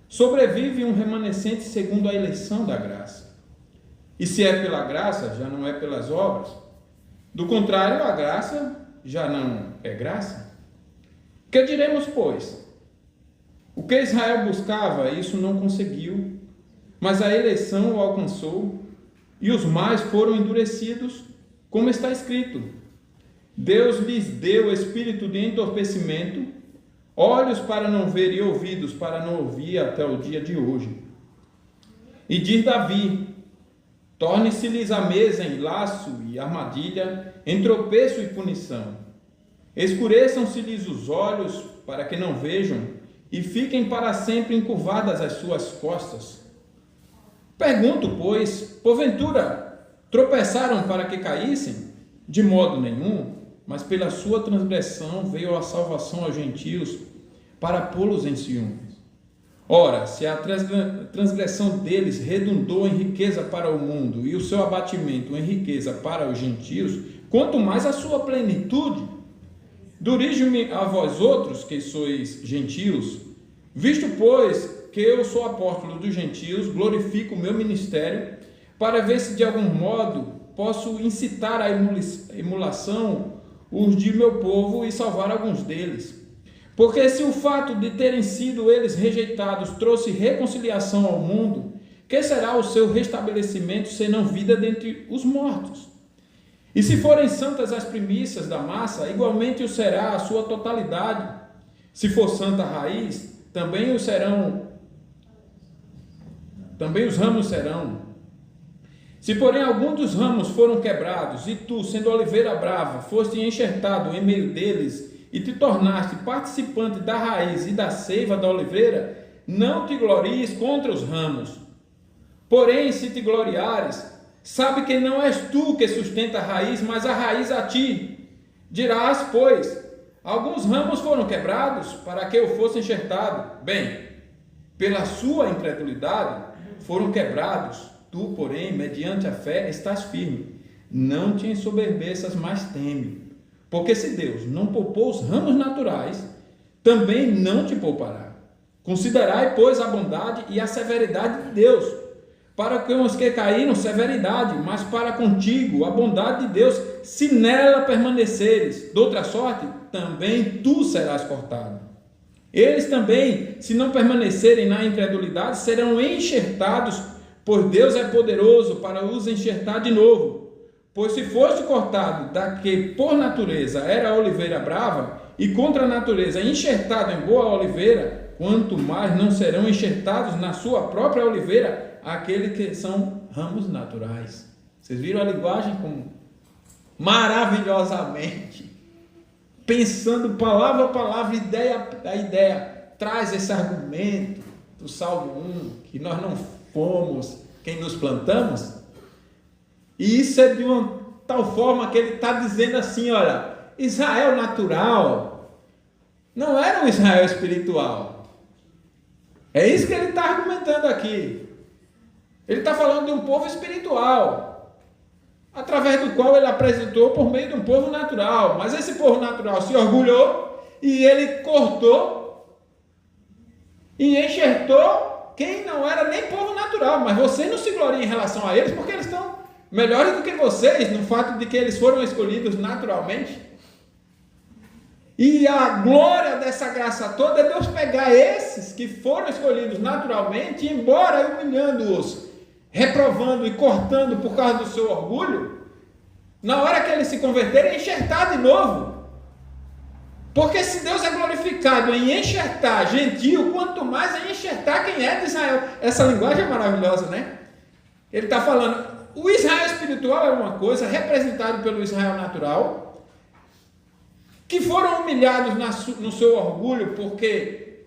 S1: sobrevive um remanescente segundo a eleição da graça. E se é pela graça, já não é pelas obras. Do contrário, a graça já não é graça. Que diremos, pois? O que Israel buscava, isso não conseguiu, mas a eleição o alcançou, e os mais foram endurecidos, como está escrito. Deus lhes deu espírito de entorpecimento, olhos para não ver e ouvidos para não ouvir até o dia de hoje. E diz Davi, torne-se-lhes a mesa em laço e armadilha, em tropeço e punição. Escureçam-se-lhes os olhos para que não vejam, e fiquem para sempre encurvadas as suas costas. Pergunto, pois, porventura, tropeçaram para que caíssem? De modo nenhum, mas pela sua transgressão veio a salvação aos gentios, para pô-los em ciúmes. Ora, se a transgressão deles redundou em riqueza para o mundo, e o seu abatimento em riqueza para os gentios, quanto mais a sua plenitude. Dirijo-me a vós outros, que sois gentios, visto, pois, que eu sou apóstolo dos gentios, glorifico o meu ministério, para ver se de algum modo posso incitar à emulação os de meu povo e salvar alguns deles. Porque se o fato de terem sido eles rejeitados trouxe reconciliação ao mundo, que será o seu restabelecimento senão vida dentre os mortos? E se forem santas as primícias da massa, igualmente o será a sua totalidade. Se for santa a raiz, também os ramos serão. Se, porém, algum dos ramos foram quebrados, e tu, sendo oliveira brava, foste enxertado em meio deles, e te tornaste participante da raiz e da seiva da oliveira, não te glories contra os ramos. Porém, se te gloriares, sabe que não és tu que sustenta a raiz, mas a raiz a ti. Dirás, pois, alguns ramos foram quebrados para que eu fosse enxertado. Bem, pela sua incredulidade foram quebrados. Tu, porém, mediante a fé, estás firme. Não te ensoberbeças, mas teme. Porque se Deus não poupou os ramos naturais, também não te poupará. Considerai, pois, a bondade e a severidade de Deus. Para com os que caíram, severidade, mas para contigo, a bondade de Deus, se nela permaneceres. De outra sorte, também tu serás cortado. Eles também, se não permanecerem na incredulidade, serão enxertados, pois Deus é poderoso para os enxertar de novo. Pois se foste cortado da que por natureza era a oliveira brava, e contra a natureza enxertado em boa oliveira, quanto mais não serão enxertados na sua própria oliveira aqueles que são ramos naturais. Vocês viram a linguagem como maravilhosamente, pensando palavra a palavra, ideia a ideia, traz esse argumento do Salmo 1, que nós não fomos quem nos plantamos. E isso é de uma tal forma que ele está dizendo assim, olha, Israel natural não era um Israel espiritual. É isso que ele está argumentando aqui. Ele está falando de um povo espiritual, através do qual ele apresentou por meio de um povo natural. Mas esse povo natural se orgulhou e ele cortou e enxertou quem não era nem povo natural. Mas você não se gloria em relação a eles, porque eles estão melhores do que vocês, no fato de que eles foram escolhidos naturalmente. E a glória dessa graça toda é Deus pegar esses que foram escolhidos naturalmente, e embora humilhando-os, reprovando e cortando por causa do seu orgulho, na hora que eles se converterem, enxertar de novo. Porque se Deus é glorificado em enxertar gentio, quanto mais em enxertar quem é de Israel. Essa linguagem é maravilhosa, né? Ele está falando, o Israel espiritual é uma coisa, representado pelo Israel natural, que foram humilhados no seu orgulho, porque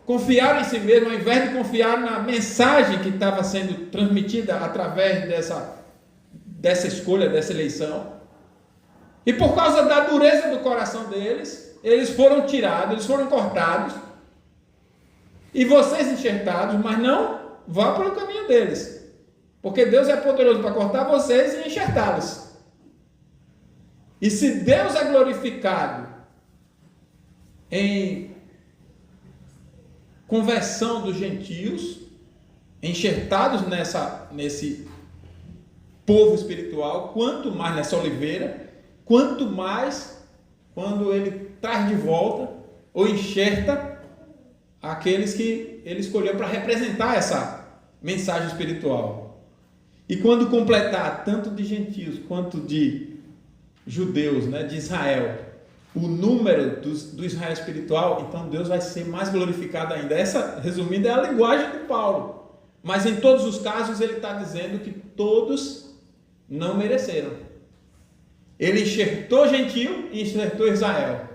S1: confiaram em si mesmo, ao invés de confiar na mensagem que estava sendo transmitida através dessa escolha, dessa eleição. E por causa da dureza do coração deles, eles foram tirados, eles foram cortados, e vocês enxertados, mas não vá pelo caminho deles, porque Deus é poderoso para cortar vocês e enxertá-los. E se Deus é glorificado em conversão dos gentios, enxertados nesse povo espiritual, quanto mais nessa oliveira, quanto mais quando ele traz de volta ou enxerta aqueles que ele escolheu para representar essa mensagem espiritual. E quando completar tanto de gentios quanto de judeus, né, de Israel, o número do Israel espiritual, então Deus vai ser mais glorificado ainda. Essa, resumindo, é a linguagem de Paulo. Mas em todos os casos ele está dizendo que todos não mereceram. Ele enxertou gentio e enxertou Israel.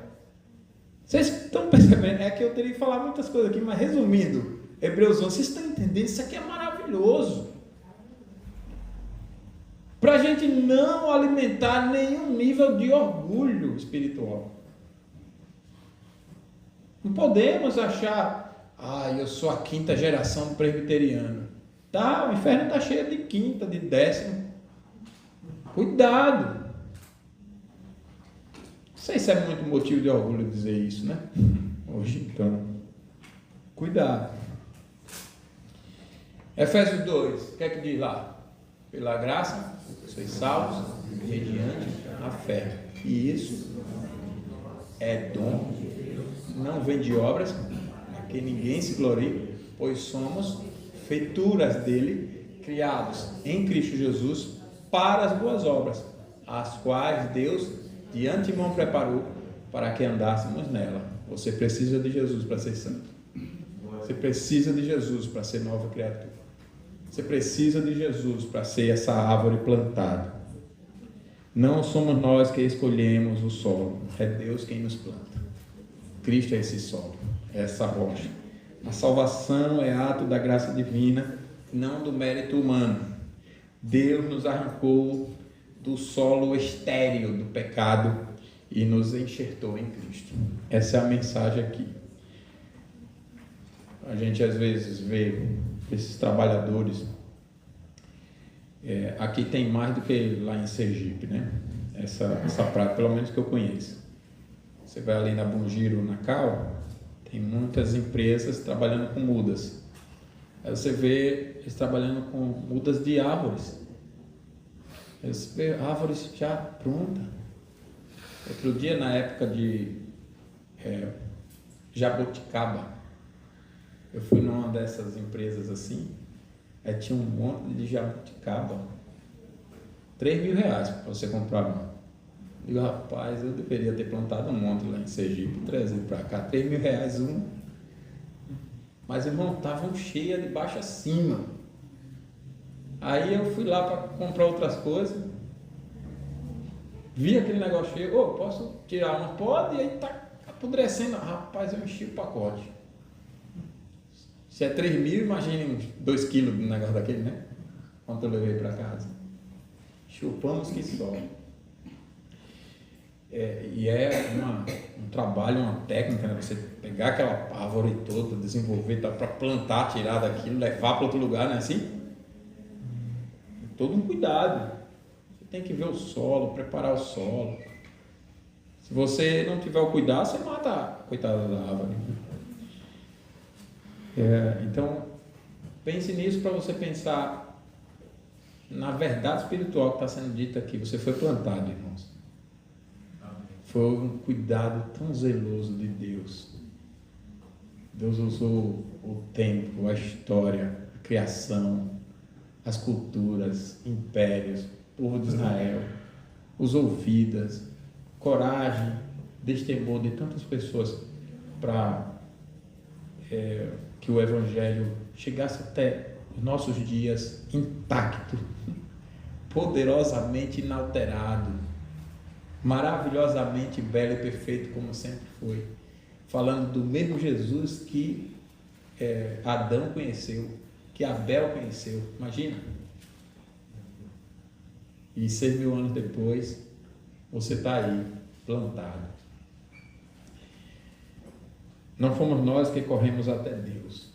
S1: Vocês estão percebendo? É que eu teria que falar muitas coisas aqui, mas resumindo, Hebreus 11, vocês estão entendendo? Isso aqui é maravilhoso. Para a gente não alimentar nenhum nível de orgulho espiritual. Não podemos achar, eu sou a quinta geração do presbiteriano. Tá, o inferno está cheio de quinta, de décimo. Cuidado. Não sei se é muito motivo de orgulho dizer isso, né? Hoje, então, cuidado. Efésios 2, o que é que diz lá? Pela graça, sois salvos mediante a fé. E isso é dom, não vem de obras, para que ninguém se glorie, pois somos feituras dele, criados em Cristo Jesus para as boas obras, as quais Deus de antemão preparou para que andássemos nela. Você precisa de Jesus para ser santo. Você precisa de Jesus para ser nova criatura. Você precisa de Jesus para ser essa árvore plantada. Não somos nós que escolhemos o solo, é Deus quem nos planta. Cristo é esse solo, é essa rocha. A salvação é ato da graça divina, não do mérito humano. Deus nos arrancou do solo estéril do pecado e nos enxertou em Cristo. Essa é a mensagem aqui. A gente às vezes vê esses trabalhadores, aqui tem mais do que lá em Sergipe, né? Essa prática, pelo menos que eu conheço. Você vai ali na Bungiro, na Cal, tem muitas empresas trabalhando com mudas. Aí você vê eles trabalhando com mudas de árvores. Eles vê árvores já prontas. Outro dia, na época de jabuticaba, eu fui numa dessas empresas assim, aí tinha um monte de jabuticaba, R$3.000 para você comprar uma. Eu digo, rapaz, eu deveria ter plantado um monte lá em Sergipe, trazer para cá, R$3.000 um. Mas, irmão, estavam cheias de baixo acima. Aí eu fui lá para comprar outras coisas, vi aquele negócio cheio, posso tirar uma? Pode, e aí tá apodrecendo. Rapaz, eu enchi o pacote. Se é 3.000, imagine uns 2 quilos de um negócio daquele, né? Quanto eu levei para casa. Chupamos que só. E é um trabalho, uma técnica, né? Você pegar aquela árvore toda, desenvolver, para plantar, tirar daquilo, levar para outro lugar, não é assim? Todo um cuidado. Você tem que ver o solo, preparar o solo. Se você não tiver o cuidado, você mata a coitada da árvore. Então, pense nisso para você pensar na verdade espiritual que está sendo dita aqui. Você foi plantado, irmãos. foi um cuidado tão zeloso de Deus. Deus usou o tempo, a história, a criação, as culturas, impérios, povo de Israel, usou vidas, coragem, destemor de tantas pessoas para que o Evangelho chegasse até os nossos dias intacto, poderosamente inalterado, maravilhosamente belo e perfeito como sempre foi, falando do mesmo Jesus que Adão conheceu, que Abel conheceu. Imagina. E 6.000 anos depois, você está aí, plantado. Não fomos nós que corremos até Deus.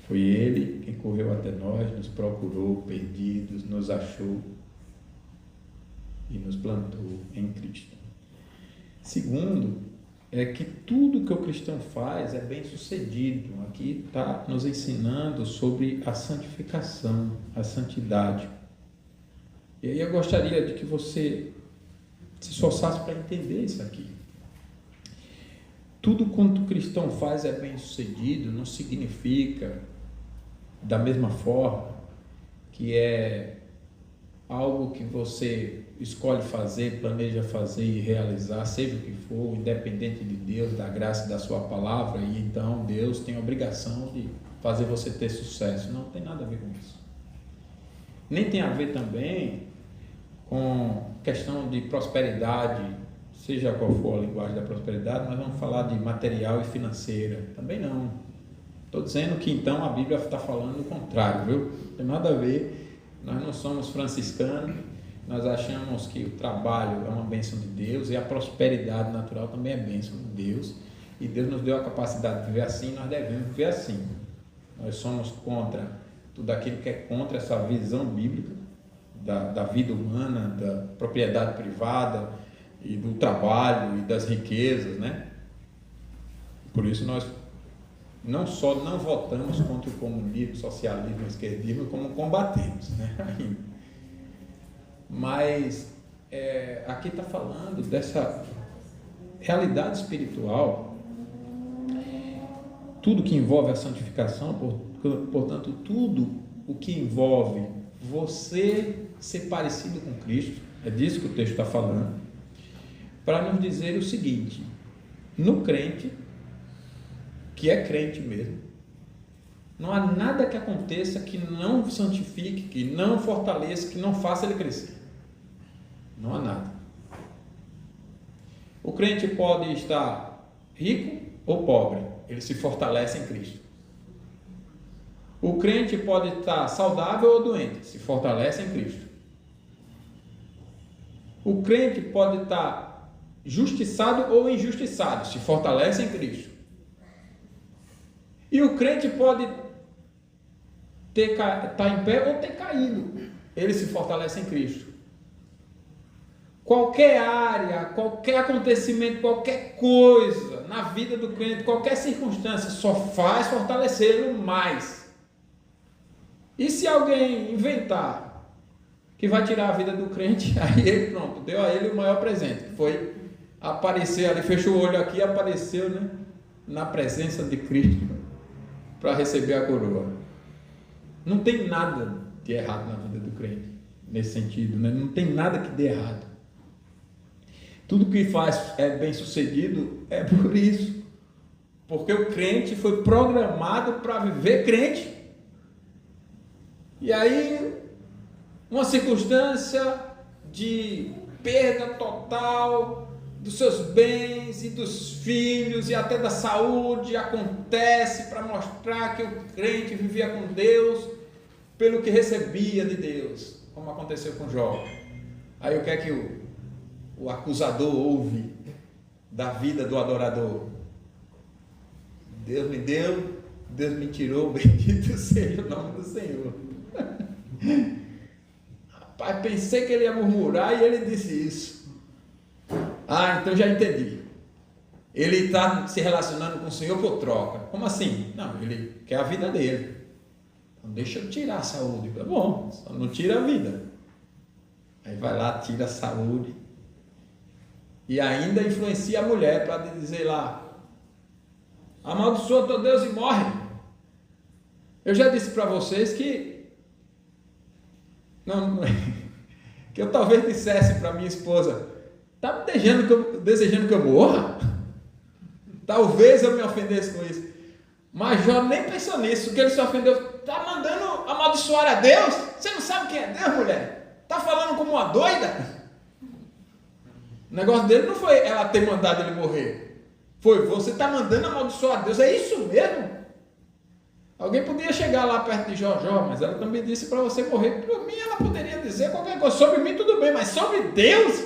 S1: Foi Ele quem correu até nós, nos procurou, perdidos, nos achou e nos plantou em Cristo. Segundo, é que tudo que o cristão faz é bem sucedido. Aqui está nos ensinando sobre a santificação, a santidade. E aí eu gostaria de que você se esforçasse para entender isso aqui. Tudo quanto o cristão faz é bem sucedido, não significa da mesma forma que é algo que você escolhe fazer, planeja fazer e realizar, seja o que for, independente de Deus, da graça e da sua palavra, e então Deus tem a obrigação de fazer você ter sucesso. Não tem nada a ver com isso. Nem tem a ver também com questão de prosperidade, seja qual for a linguagem da prosperidade. Nós vamos falar de material e financeira, também não. Estou dizendo que então a Bíblia está falando o contrário, viu? Não tem nada a ver. Nós não somos franciscanos, nós achamos que o trabalho é uma bênção de Deus e a prosperidade natural também é bênção de Deus, e Deus nos deu a capacidade de viver assim, nós devemos viver assim. Nós somos contra tudo aquilo que é contra essa visão bíblica da vida humana, da propriedade privada e do trabalho e das riquezas, né? Por isso nós não só não votamos contra o comunismo, socialismo, esquerdismo, como combatemos, né? Mas aqui está falando dessa realidade espiritual, tudo que envolve a santificação, portanto, tudo o que envolve você ser parecido com Cristo, é disso que o texto está falando, para nos dizer o seguinte: no crente, que é crente mesmo, não há nada que aconteça que não santifique, que não fortaleça, que não faça ele crescer. Não há nada. O crente pode estar rico ou pobre, ele se fortalece em Cristo. O crente pode estar saudável ou doente, se fortalece em Cristo. O crente pode estar justiçado ou injustiçado, se fortalece em Cristo. E o crente pode estar em pé ou ter caído, ele se fortalece em Cristo. Qualquer área, qualquer acontecimento, qualquer coisa na vida do crente, qualquer circunstância, só faz fortalecê-lo mais. E se alguém inventar que vai tirar a vida do crente, aí ele, pronto, deu a ele o maior presente, que foi aparecer ali, fechou o olho aqui e apareceu, né, na presença de Cristo para receber a coroa. Não tem nada de errado na vida do crente, nesse sentido, né? Não tem nada que dê errado. Tudo que faz é bem sucedido é por isso, porque o crente foi programado para viver crente. E aí, uma circunstância de perda total dos seus bens e dos filhos e até da saúde acontece para mostrar que o crente vivia com Deus pelo que recebia de Deus, como aconteceu com Jó. Aí o que é que o acusador ouve da vida do adorador? Deus me deu, Deus me tirou, bendito seja o nome do Senhor. Rapaz, pensei que ele ia murmurar e ele disse isso. Ah, então já entendi. Ele está se relacionando com o Senhor por troca. Como assim? Não, ele quer a vida dele. Então deixa eu tirar a saúde. Bom, só não tira a vida. Aí vai lá, tira a saúde. E ainda influencia a mulher para dizer lá: amaldiçoa teu Deus e morre. Eu já disse para vocês que que eu talvez dissesse para minha esposa: tá me desejando que eu morra? Talvez eu me ofendesse com isso. Mas Jó nem pensou nisso, que ele se ofendeu. Tá mandando amaldiçoar a Deus? Você não sabe quem é Deus, mulher? Tá falando como uma doida? O negócio dele não foi ela ter mandado ele morrer. Foi: você está mandando amaldiçoar a Deus. É isso mesmo? Alguém podia chegar lá perto de Jó: mas ela também disse para você morrer. Por mim ela poderia dizer qualquer coisa. Sobre mim tudo bem, mas sobre Deus?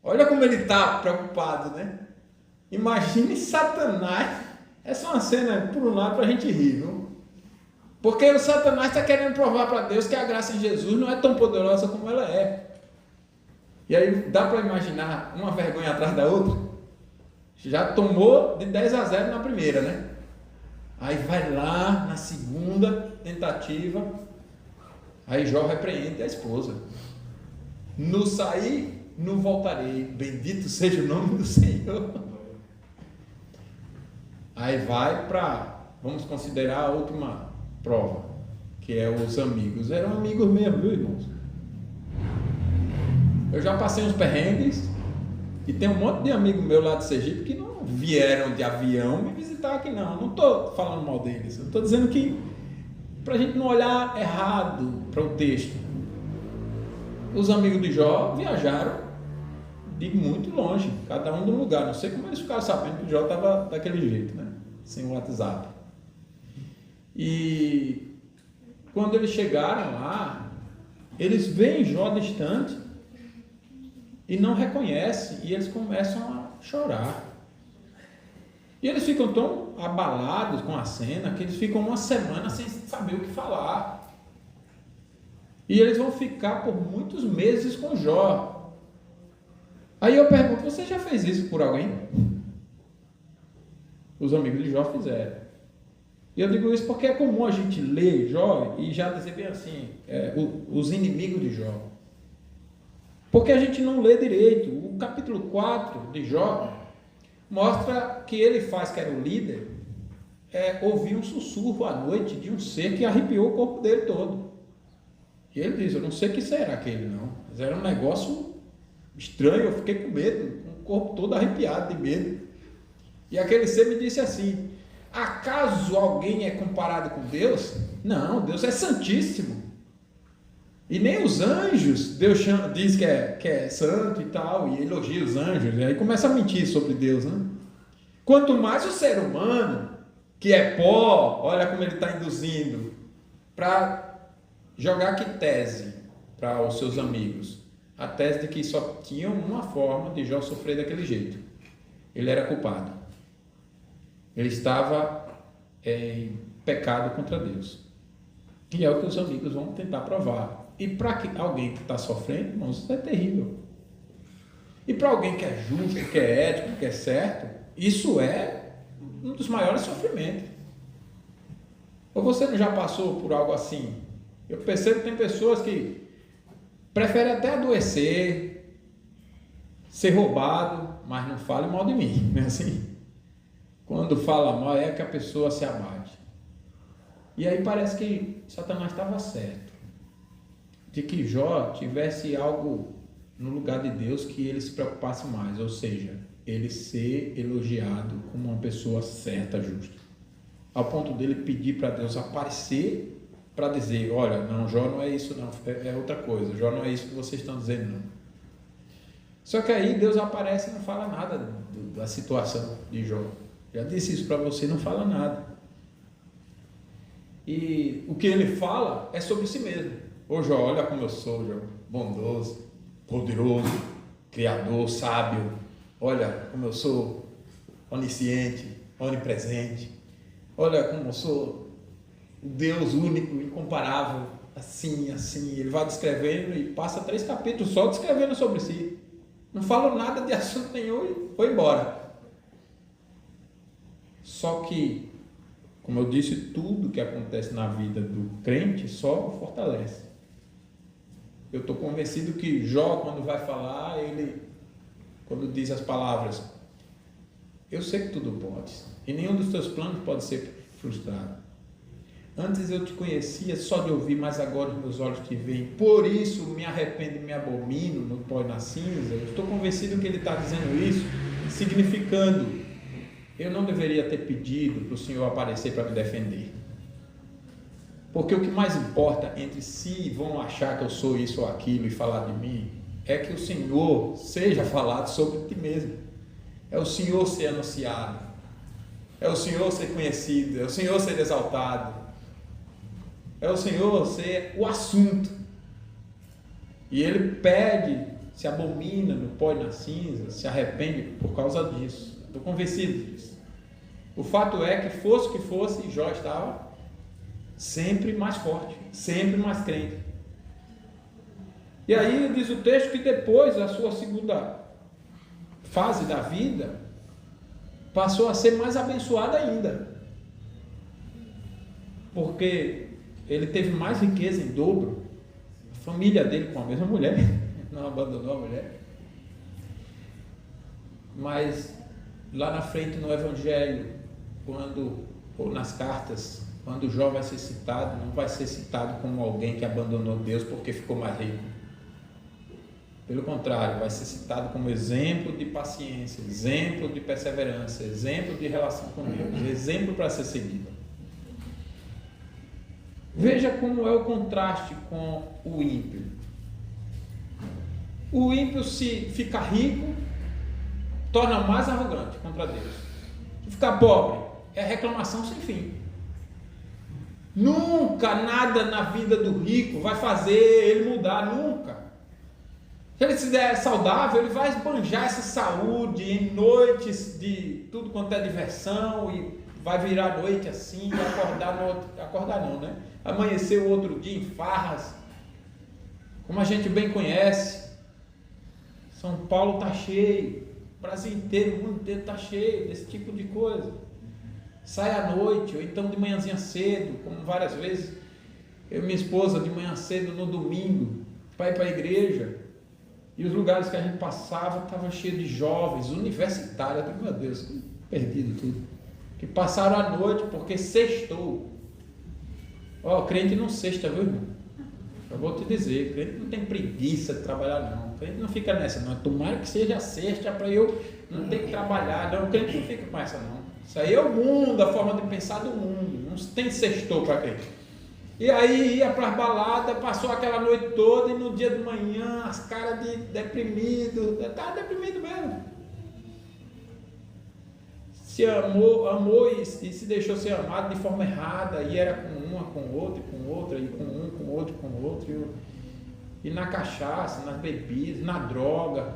S1: Olha como ele está preocupado, né? Imagine Satanás. Essa é uma cena, por um lado, para a gente rir, viu? Porque o Satanás está querendo provar para Deus que a graça em Jesus não é tão poderosa como ela é. E aí dá para imaginar uma vergonha atrás da outra? Já tomou de 10-0 na primeira, né? Aí vai lá na segunda tentativa, aí Jó repreende a esposa: no sair, no voltarei, bendito seja o nome do Senhor. Aí vai para, vamos considerar a última prova, que é os amigos. Eram amigos mesmo, viu, irmãos? Eu já passei uns perrengues e tem um monte de amigo meu lá de Sergipe que não vieram de avião me visitar aqui, não. Não estou falando mal deles. Eu estou dizendo que, para a gente não olhar errado para o texto, os amigos de Jó viajaram de muito longe, cada um de um lugar. Não sei como eles ficaram sabendo que Jó estava daquele jeito, né? Sem o WhatsApp. E quando eles chegaram lá, eles veem Jó distante e não reconhecem, e eles começam a chorar. E eles ficam tão abalados com a cena que eles ficam uma semana sem saber o que falar. E eles vão ficar por muitos meses com Jó. Aí eu pergunto: você já fez isso por alguém? Os amigos de Jó fizeram. E eu digo isso porque é comum a gente ler Jó e já dizer bem assim, os inimigos de Jó. Porque a gente não lê direito. O capítulo 4 de Jó mostra que ele faz, que era o líder, ouvir um sussurro à noite de um ser que arrepiou o corpo dele todo. E ele diz: eu não sei o que será aquele, não. Mas era um negócio estranho, eu fiquei com medo, com o corpo todo arrepiado de medo. E aquele ser me disse assim: acaso alguém é comparado com Deus? Não, Deus é santíssimo. E nem os anjos, Deus diz que é santo e tal, e elogia os anjos, e aí começa a mentir sobre Deus, né? Quanto mais o ser humano, que é pó, olha como ele está induzindo, para jogar que tese para os seus amigos? A tese de que só tinha uma forma de Jó sofrer daquele jeito: ele era culpado, ele estava em pecado contra Deus. E é o que os amigos vão tentar provar. E para alguém que está sofrendo, irmãos, isso é terrível. E para alguém que é justo, que é ético, que é certo, isso é um dos maiores sofrimentos. Ou você não já passou por algo assim? Eu percebo que tem pessoas que preferem até adoecer, ser roubado, mas não fale mal de mim, não é assim? Quando fala mal é que a pessoa se abate. E aí parece que Satanás estava certo, de que Jó tivesse algo no lugar de Deus que ele se preocupasse mais, ou seja, ele ser elogiado como uma pessoa certa, justa, ao ponto dele pedir para Deus aparecer para dizer: olha, não, Jó não é isso não, é outra coisa, Jó não é isso que vocês estão dizendo não. Só que aí Deus aparece e não fala nada da situação de Jó. Já disse isso para você, não fala nada. E o que ele fala é sobre si mesmo. Ô Jó, olha como eu sou, Jó, bondoso, poderoso, criador, sábio. Olha como eu sou onisciente, onipresente. Olha como eu sou Deus único, incomparável, assim, assim. Ele vai descrevendo e passa 3 capítulos só descrevendo sobre si. Não fala nada de assunto nenhum e foi embora. Só que, como eu disse, tudo que acontece na vida do crente só o fortalece. Eu estou convencido que Jó, quando vai falar, quando diz as palavras: eu sei que tudo podes, e nenhum dos teus planos pode ser frustrado. Antes eu te conhecia só de ouvir, mas agora os meus olhos te veem. Por isso me arrependo e me abomino no pó e na cinza. Eu estou convencido que ele está dizendo isso, significando: eu não deveria ter pedido para o Senhor aparecer para me defender. Porque o que mais importa entre si vão achar que eu sou isso ou aquilo e falar de mim, é que o Senhor seja falado sobre ti mesmo. É o Senhor ser anunciado. É o Senhor ser conhecido. É o Senhor ser exaltado. É o Senhor ser o assunto. E ele pede, se abomina no pó e na cinza, se arrepende por causa disso. Estou convencido disso. O fato é que fosse o que fosse, Jó estava sempre mais forte, sempre mais crente. E aí diz o texto que depois, a sua segunda fase da vida, passou a ser mais abençoada ainda. Porque ele teve mais riqueza em dobro. A família dele com a mesma mulher, não abandonou a mulher. Mas lá na frente no Evangelho, ou nas cartas, quando Jó vai ser citado, não vai ser citado como alguém que abandonou Deus porque ficou mais rico. Pelo contrário, vai ser citado como exemplo de paciência, exemplo de perseverança, exemplo de relação com Deus, exemplo para ser seguido. Veja como é o contraste com o ímpio. O ímpio, se fica rico, torna mais arrogante contra Deus. Se ficar pobre, é reclamação sem fim. Nunca nada na vida do rico vai fazer ele mudar, nunca. Se ele estiver saudável, ele vai esbanjar essa saúde em noites de tudo quanto é diversão, e vai virar noite assim, e acordar não, né? Amanhecer o outro dia em farras, como a gente bem conhece. São Paulo está cheio, o Brasil inteiro, o mundo inteiro está cheio desse tipo de coisa. Sai à noite, ou então de manhãzinha cedo, como várias vezes eu e minha esposa de manhã cedo no domingo, para ir para a igreja, e os lugares que a gente passava estavam cheios de jovens, universitários, meu Deus, perdido tudo, que passaram a noite porque sextou. Crente não sexta, viu, irmão? Eu vou te dizer, crente não tem preguiça de trabalhar, não. Crente não fica nessa, não. Tomara que seja sexta para eu não ter que trabalhar, não. Crente não fica com essa, não. Isso aí é o mundo, a forma de pensar do mundo. Não tem sextou para crente. E aí ia para as baladas, passou aquela noite toda, e no dia de manhã, as caras de deprimido, estava deprimido mesmo. Se amou e se deixou ser amado de forma errada, e era com uma, com outra, e com outra, e com um, com outro, com outro, e na cachaça, nas bebidas, na droga.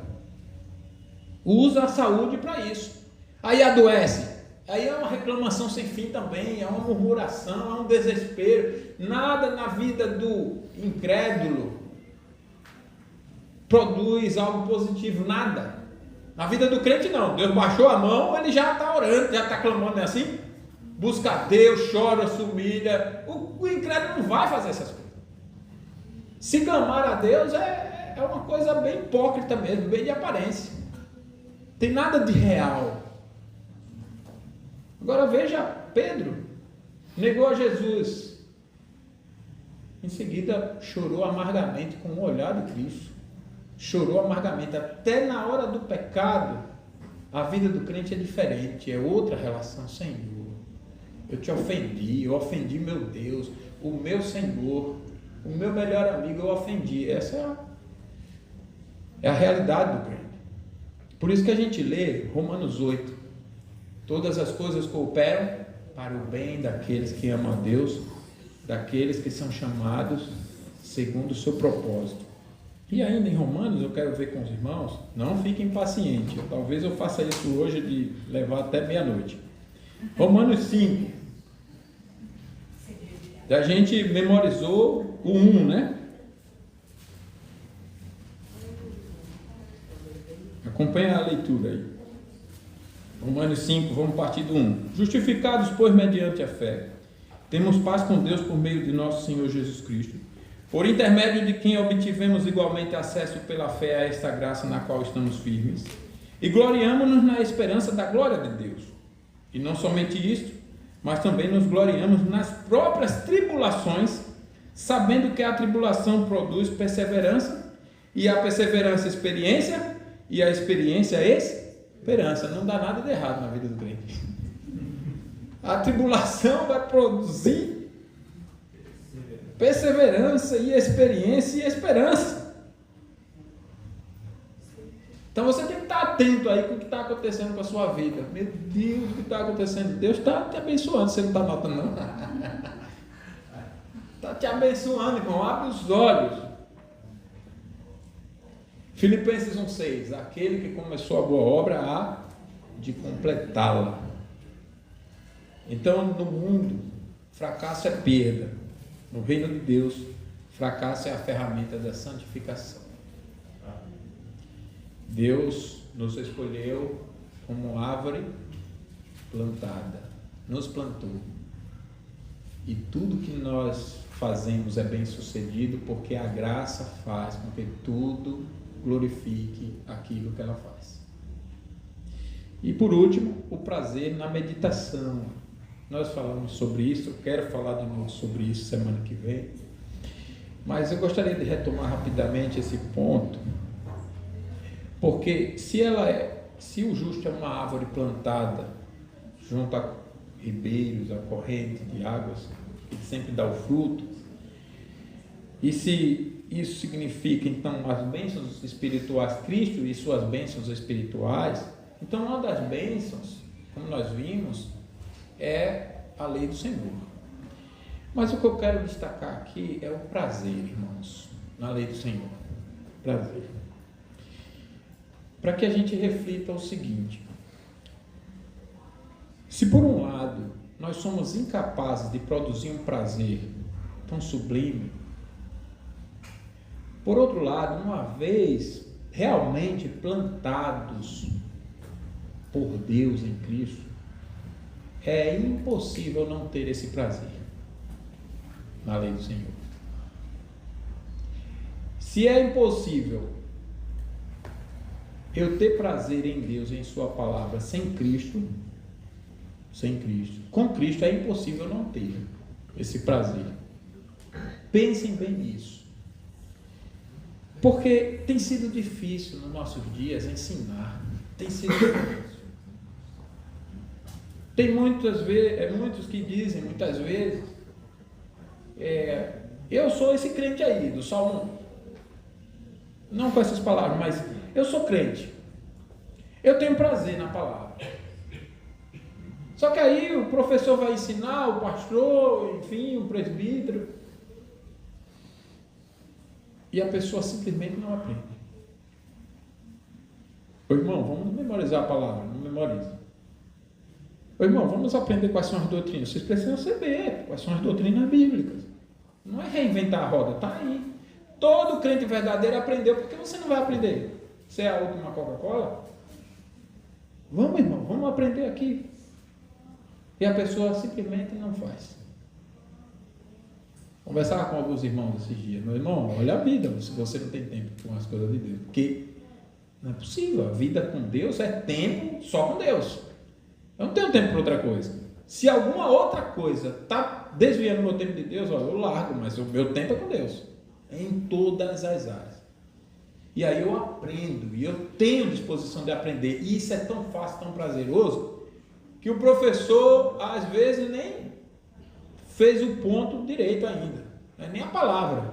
S1: Usa a saúde para isso. Aí adoece. Aí é uma reclamação sem fim também, é uma murmuração, é um desespero. Nada na vida do incrédulo produz algo positivo, nada. Na vida do crente não, Deus baixou a mão, ele já está orando, já está clamando, não é assim? Busca a Deus, chora, se humilha. O incrédulo não vai fazer essas coisas. Se clamar a Deus é uma coisa bem hipócrita mesmo, bem de aparência. Tem nada de real. Agora veja, Pedro negou a Jesus. Em seguida chorou amargamente com o olhar de Cristo. Chorou amargamente. Até na hora do pecado, a vida do crente é diferente, é outra relação. Senhor, eu te ofendi, eu ofendi meu Deus, o meu Senhor, o meu melhor amigo eu ofendi. Essa é a realidade do crente. Por isso que a gente lê Romanos 8. Todas as coisas cooperam para o bem daqueles que amam a Deus, daqueles que são chamados segundo o seu propósito. E ainda em Romanos, eu quero ver com os irmãos, não fiquem impacientes, talvez eu faça isso hoje de levar até meia-noite. Romanos 5. A gente memorizou o 1, né? Acompanha a leitura aí. Romanos 5, vamos partir do 1. Justificados, pois, mediante a fé, temos paz com Deus por meio de nosso Senhor Jesus Cristo, por intermédio de quem obtivemos igualmente acesso pela fé a esta graça na qual estamos firmes, E gloriamo-nos na esperança da glória de Deus. E não somente isso, mas também nos gloriamos nas próprias tribulações, sabendo que a tribulação produz perseverança, e a perseverança experiência, e a experiência esperança. Não dá nada de errado na vida do crente. A tribulação vai produzir perseverança e experiência e esperança. Então você tem que estar atento aí com o que está acontecendo com a sua vida. Meu Deus, o que está acontecendo? Deus está te abençoando, você não está notando não? Está te abençoando, irmão, abre os olhos. Filipenses 1,6, aquele que começou a boa obra há de completá-la. Então, no mundo, fracasso é perda. No reino de Deus, fracasso é a ferramenta da santificação. Deus nos escolheu como árvore plantada, nos plantou. E tudo que nós fazemos é bem sucedido, porque a graça faz com que tudo glorifique aquilo que ela faz. E por último, o prazer na meditação. Nós falamos sobre isso, eu quero falar de novo sobre isso semana que vem, mas eu gostaria de retomar rapidamente esse ponto, porque se o justo é uma árvore plantada junto a ribeiros, a corrente de águas, que sempre dá o fruto, e se isso significa então as bênçãos espirituais, Cristo e suas bênçãos espirituais, então uma das bênçãos, como nós vimos, é a lei do Senhor. Mas o que eu quero destacar aqui é o prazer, irmãos, na lei do Senhor. Prazer. Para que a gente reflita o seguinte: se por um lado nós somos incapazes de produzir um prazer tão sublime, por outro lado, uma vez realmente plantados por Deus em Cristo, é impossível não ter esse prazer na lei do Senhor. Se é impossível eu ter prazer em Deus, em sua palavra, sem Cristo, com Cristo é impossível não ter esse prazer. Pensem bem nisso. Porque tem sido difícil nos nossos dias ensinar. Tem sido difícil. Tem muitos que dizem, muitas vezes, eu sou esse crente aí, do Salmo 1. Não com essas palavras, mas eu sou crente. Eu tenho prazer na palavra. Só que aí o professor vai ensinar, o pastor, enfim, o presbítero, e a pessoa simplesmente não aprende. Ô irmão, vamos memorizar a palavra, não memoriza. Ô irmão, vamos aprender quais são as doutrinas. Vocês precisam saber quais são as doutrinas bíblicas. Não é reinventar a roda, está aí. Todo crente verdadeiro aprendeu, por que você não vai aprender? Você é a última Coca-Cola? Vamos, irmão, vamos aprender aqui. E a pessoa simplesmente não faz. Conversava com alguns irmãos esses dias. Meu irmão, olha a vida, se você não tem tempo com as coisas de Deus. Porque não é possível. A vida com Deus é tempo só com Deus. Eu não tenho tempo para outra coisa. Se alguma outra coisa está desviando o meu tempo de Deus, olha, eu largo, mas o meu tempo é com Deus. Em todas as áreas. E aí eu aprendo, e eu tenho disposição de aprender. E isso é tão fácil, tão prazeroso, que o professor, às vezes, nem fez o ponto direito ainda. Não é nem a palavra.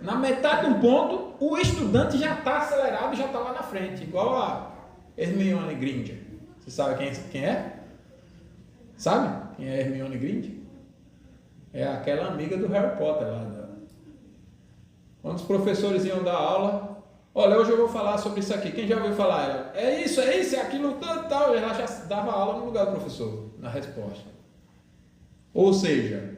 S1: Na metade do ponto, o estudante já está acelerado e já está lá na frente. Igual a Hermione Granger. Você sabe quem é? Sabe quem é Hermione Granger? É aquela amiga do Harry Potter lá. Quando os professores iam dar aula, olha, hoje eu vou falar sobre isso aqui. Quem já ouviu falar? Ela, é isso, é aquilo, tal. Ela já dava aula no lugar do professor, na resposta. Ou seja,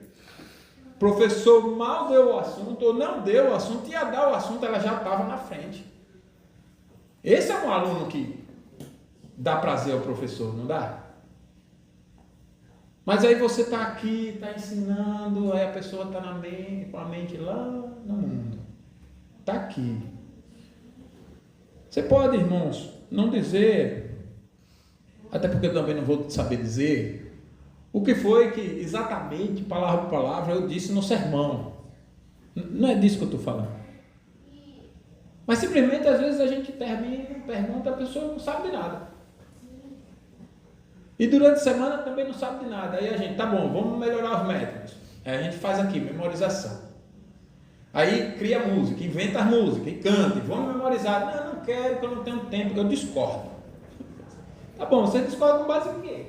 S1: o professor mal deu o assunto, ou não deu o assunto, ia dar o assunto, ela já estava na frente. Esse é um aluno que dá prazer ao professor, não dá? Mas aí você está aqui, está ensinando, aí a pessoa está com a mente lá no mundo. Está aqui. Você pode, irmãos, não dizer, até porque eu também não vou saber dizer, o que foi que exatamente, palavra por palavra, eu disse no sermão. Não é disso que eu estou falando. Mas simplesmente, às vezes, a gente termina, pergunta, a pessoa não sabe de nada. E durante a semana também não sabe de nada. Aí a gente, tá bom, vamos melhorar os métodos. Aí a gente faz aqui, memorização. Aí cria música, inventa as músicas, e canta, e vamos memorizar. Não quero, porque eu não tenho tempo, porque eu discordo. Tá bom, você discorda com base em quê?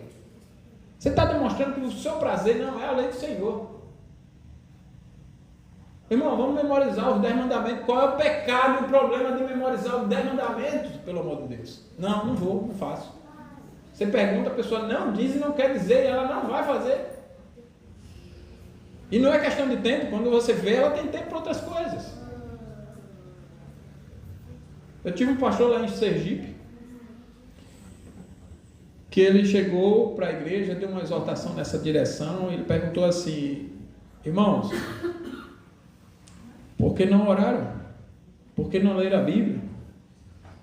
S1: Você está demonstrando que o seu prazer não é a lei do Senhor. Irmão, vamos memorizar os 10 mandamentos. Qual é o pecado e o problema de memorizar os 10 mandamentos? Pelo amor de Deus. Não vou, não faço. Você pergunta, a pessoa não diz e não quer dizer, e ela não vai fazer. E não é questão de tempo, quando você vê, ela tem tempo para outras coisas. Eu tive um pastor lá em Sergipe, que ele chegou para a igreja, deu uma exortação nessa direção, e ele perguntou assim: irmãos, por que não oraram? Por que não leram a Bíblia?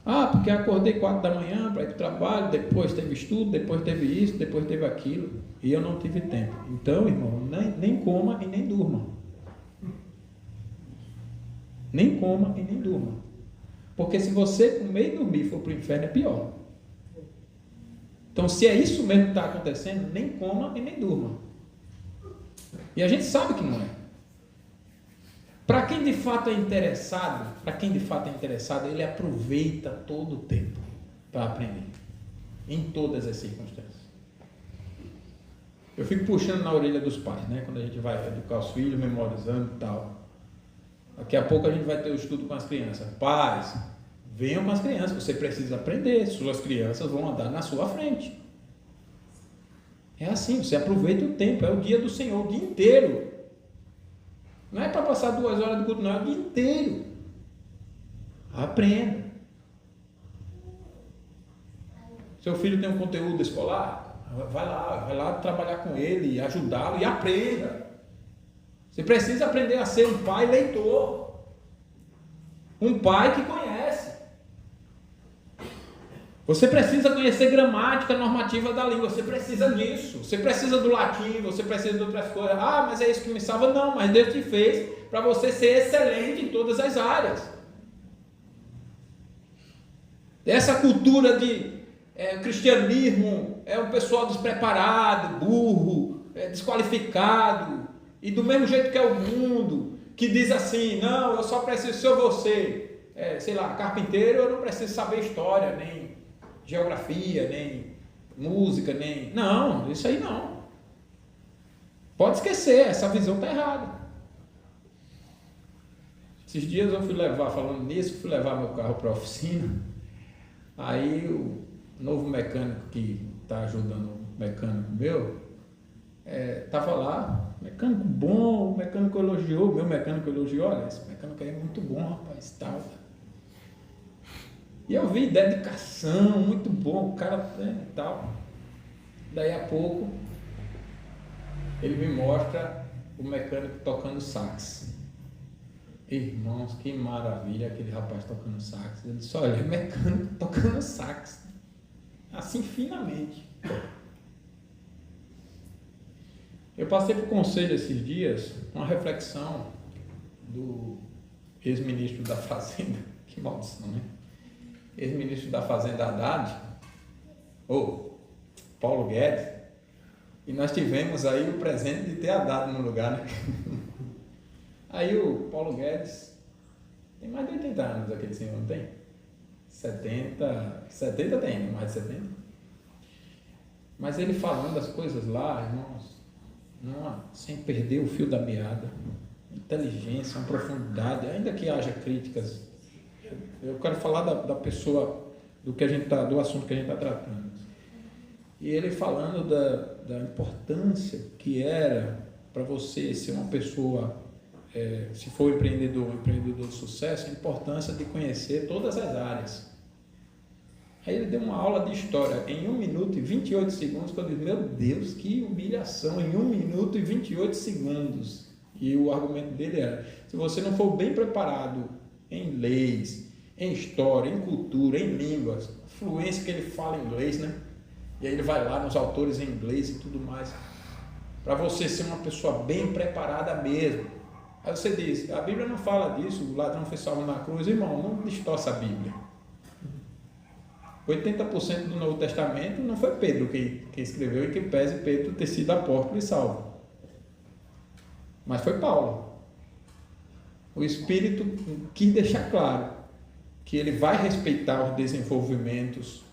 S1: Ah, porque acordei 4 da manhã para ir para o trabalho, depois teve estudo, depois teve isso, depois teve aquilo, e eu não tive tempo. Então, irmão, nem coma e nem durma. Nem coma e nem durma. Porque se você comer e dormir for para o inferno, é pior. Então, se é isso mesmo que está acontecendo, nem coma e nem durma. E a gente sabe que não é. Para quem de fato é interessado, ele aproveita todo o tempo para aprender, em todas as circunstâncias. Eu fico puxando na orelha dos pais, né? Quando a gente vai educar os filhos, memorizando e tal. Daqui a pouco a gente vai ter o estudo com as crianças. Pais, venham com as crianças, você precisa aprender, suas crianças vão andar na sua frente. É assim, você aproveita o tempo, é o dia do Senhor, o dia inteiro. Não é para passar 2 horas de culto, não, é o dia inteiro. Aprenda. Seu filho tem um conteúdo escolar, vai lá trabalhar com ele, ajudá-lo e aprenda. Você precisa aprender a ser um pai leitor. Um pai que conhece. Você precisa conhecer gramática normativa da língua, você precisa disso, você precisa do latim, você precisa de outras coisas. Ah, mas é isso que me salva? Não, mas Deus te fez para você ser excelente em todas as áreas. Essa cultura de cristianismo é um pessoal despreparado, burro, desqualificado, e do mesmo jeito que é o mundo, que diz assim, não, eu só preciso ser você, sei lá, carpinteiro, eu não preciso saber história, nem geografia, nem música, nem... Não, isso aí não. Pode esquecer, essa visão está errada. Esses dias eu fui levar meu carro para a oficina, aí o novo mecânico que está ajudando o mecânico meu, estava lá, mecânico bom, o mecânico elogiou, meu mecânico elogiou, olha, esse mecânico aí é muito bom, rapaz, tal. E eu vi dedicação, muito bom, o cara tal. Daí a pouco, ele me mostra o mecânico tocando sax. Irmãos, que maravilha aquele rapaz tocando sax. Ele disse, olha, é mecânico tocando sax. Assim, finamente. Eu passei por conselho esses dias, uma reflexão do ex-ministro da Fazenda, que maldição, né? Ex-ministro da Fazenda Haddad, Paulo Guedes, e nós tivemos aí o presente de ter Haddad no lugar, né? Aí o Paulo Guedes tem mais de 80 anos, aquele senhor, não tem? 70 tem, né? Mais de 70. Mas ele falando as coisas lá, irmãos, sem perder o fio da meada, inteligência, uma profundidade, ainda que haja críticas. Eu quero falar da pessoa, do assunto que a gente está tratando. E ele falando da importância que era para você ser uma pessoa, se for um empreendedor de sucesso, a importância de conhecer todas as áreas. Aí ele deu uma aula de história em 1 minuto e 28 segundos, que eu disse, meu Deus, que humilhação, em 1 minuto e 28 segundos. E o argumento dele era, se você não for bem preparado em leis, em história, em cultura, em línguas, fluência que ele fala inglês, né? E aí ele vai lá nos autores em inglês e tudo mais, para você ser uma pessoa bem preparada mesmo. Aí você diz, a Bíblia não fala disso, o ladrão foi salvo na cruz. Irmão, não distorça a Bíblia. 80% do Novo Testamento não foi Pedro quem escreveu, e que pese Pedro ter sido apóstolo e salvo, mas foi Paulo. O Espírito quis deixar claro que ele vai respeitar os desenvolvimentos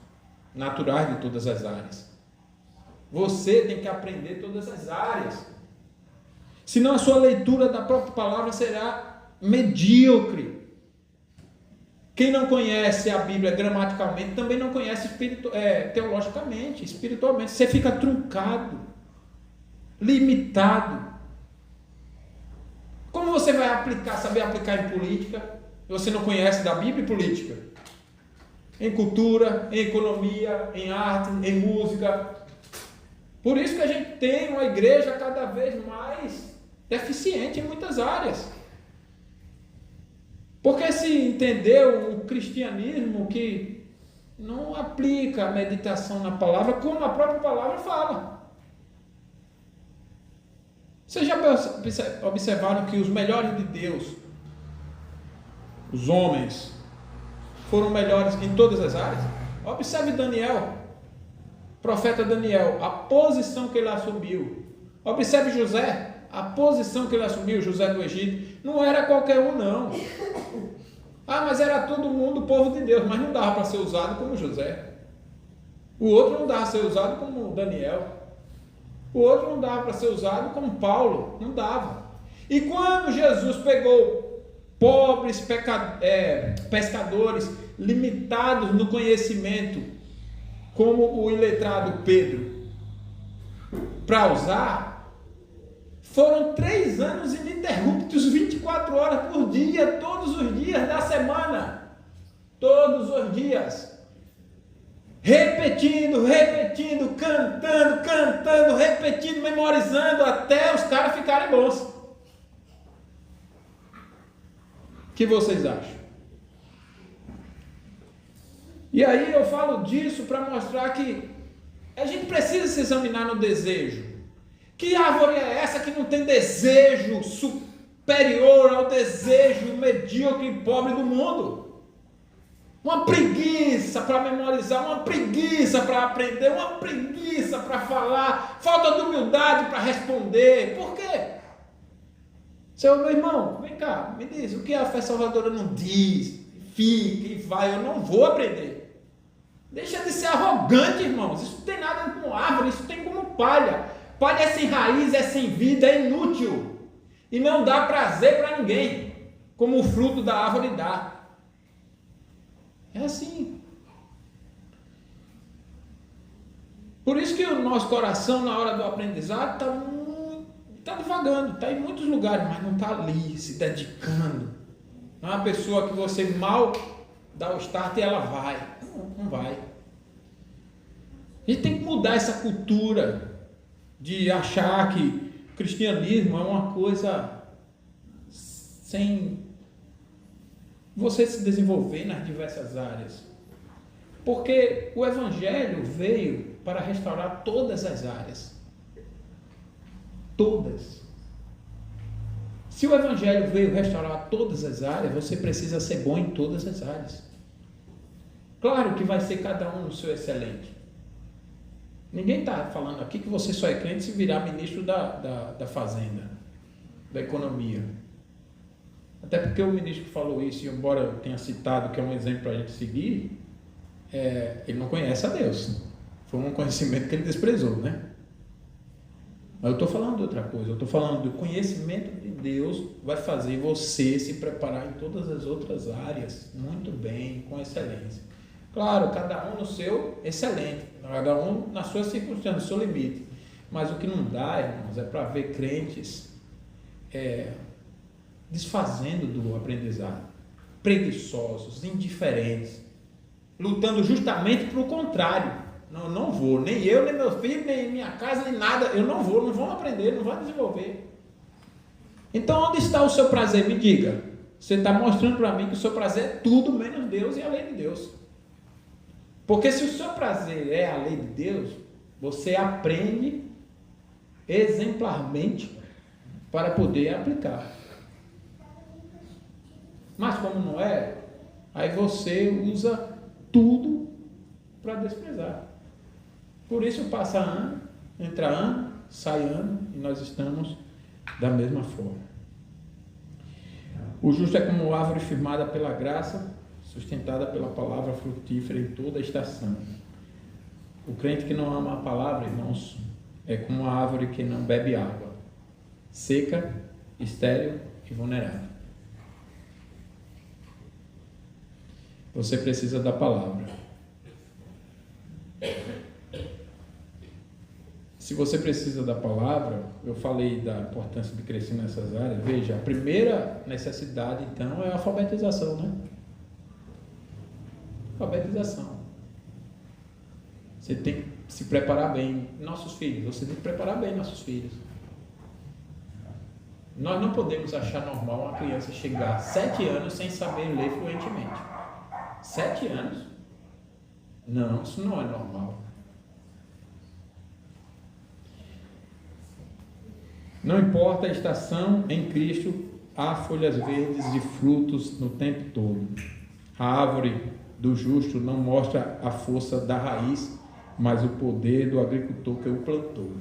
S1: naturais de todas as áreas. Você tem que aprender todas as áreas, senão a sua leitura da própria palavra será medíocre. Quem não conhece a Bíblia gramaticalmente também não conhece teologicamente, espiritualmente. Você fica truncado, limitado. Como você vai saber aplicar em política, se você não conhece da Bíblia e política? Em cultura, em economia, em arte, em música. Por isso que a gente tem uma igreja cada vez mais deficiente em muitas áreas. Porque se entendeu o cristianismo que não aplica a meditação na palavra como a própria palavra fala. Vocês já observaram que os melhores de Deus, os homens, foram melhores em todas as áreas? Observe Daniel, profeta Daniel, a posição que ele assumiu. Observe José, a posição que ele assumiu, José do Egito. Não era qualquer um, não. Mas era todo mundo povo de Deus, mas não dava para ser usado como José. O outro não dava para ser usado como Daniel. O outro não dava para ser usado como Paulo. Não dava. E quando Jesus pegou pobres pescadores limitados no conhecimento, como o iletrado Pedro, para usar, foram 3 anos ininterruptos, 24 horas por dia, todos os dias da semana. Todos os dias. Repetindo, cantando, repetindo, memorizando, até os caras ficarem bons. O que vocês acham? E aí eu falo disso para mostrar que a gente precisa se examinar no desejo. Que árvore é essa que não tem desejo superior ao desejo medíocre e pobre do mundo? Uma preguiça para memorizar, uma preguiça para aprender, uma preguiça para falar, falta de humildade para responder. Por quê? Meu irmão, vem cá, me diz, o que a fé salvadora não diz? Fica e vai, eu não vou aprender. Deixa de ser arrogante, irmãos. Isso não tem nada com árvore, isso tem como palha. Palha é sem raiz, é sem vida, é inútil. E não dá prazer para ninguém, como o fruto da árvore dá. É assim. Por isso que o nosso coração, na hora do aprendizado, está devagando, está em muitos lugares, mas não está ali, se dedicando. Não é uma pessoa que você mal dá o start e ela vai. Não vai. A gente tem que mudar essa cultura de achar que o cristianismo é uma coisa sem você se desenvolver nas diversas áreas. Porque o Evangelho veio para restaurar todas as áreas. Todas. Se o Evangelho veio restaurar todas as áreas, você precisa ser bom em todas as áreas. Claro que vai ser cada um no seu excelente. Ninguém está falando aqui que você só é crente se virar ministro da Fazenda, da Economia. Até porque o ministro que falou isso, embora eu tenha citado que é um exemplo para a gente seguir, ele não conhece a Deus. Foi um conhecimento que ele desprezou, né? Mas eu estou falando de outra coisa. Eu estou falando do conhecimento de Deus vai fazer você se preparar em todas as outras áreas muito bem, com excelência. Claro, cada um no seu excelente, cada um na sua circunstância, no seu limite. Mas o que não dá, irmãos, é para ver crentes desfazendo do aprendizado, preguiçosos, indiferentes, lutando justamente para o contrário. Não vou, nem eu, nem meu filho, nem minha casa, nem nada, eu não vou aprender, não vou desenvolver. Então onde está o seu prazer? Me diga. você está mostrando para mim que o seu prazer é tudo menos Deus e a lei de Deus. Porque se o seu prazer é a lei de Deus, você aprende exemplarmente para poder aplicar. Mas como não é, aí você usa tudo para desprezar. Por isso passa ano, entra ano, sai ano, e nós estamos da mesma forma. O justo é como árvore firmada pela graça, sustentada pela palavra frutífera em toda a estação. O crente que não ama a palavra, irmãos, é como uma árvore que não bebe água, seca, estéril e vulnerável. Você precisa da palavra. Se você precisa da palavra, eu falei da importância de crescer nessas áreas. Veja, a primeira necessidade, então, é a alfabetização, né? Alfabetização. Você tem que se preparar bem. Nossos filhos, você tem que preparar bem nossos filhos. Nós não podemos achar normal uma criança chegar a 7 anos sem saber ler fluentemente. 7 anos? Não, isso não é normal. Não importa a estação, em Cristo há folhas verdes e frutos no tempo todo. A árvore do justo não mostra a força da raiz, mas o poder do agricultor que o plantou.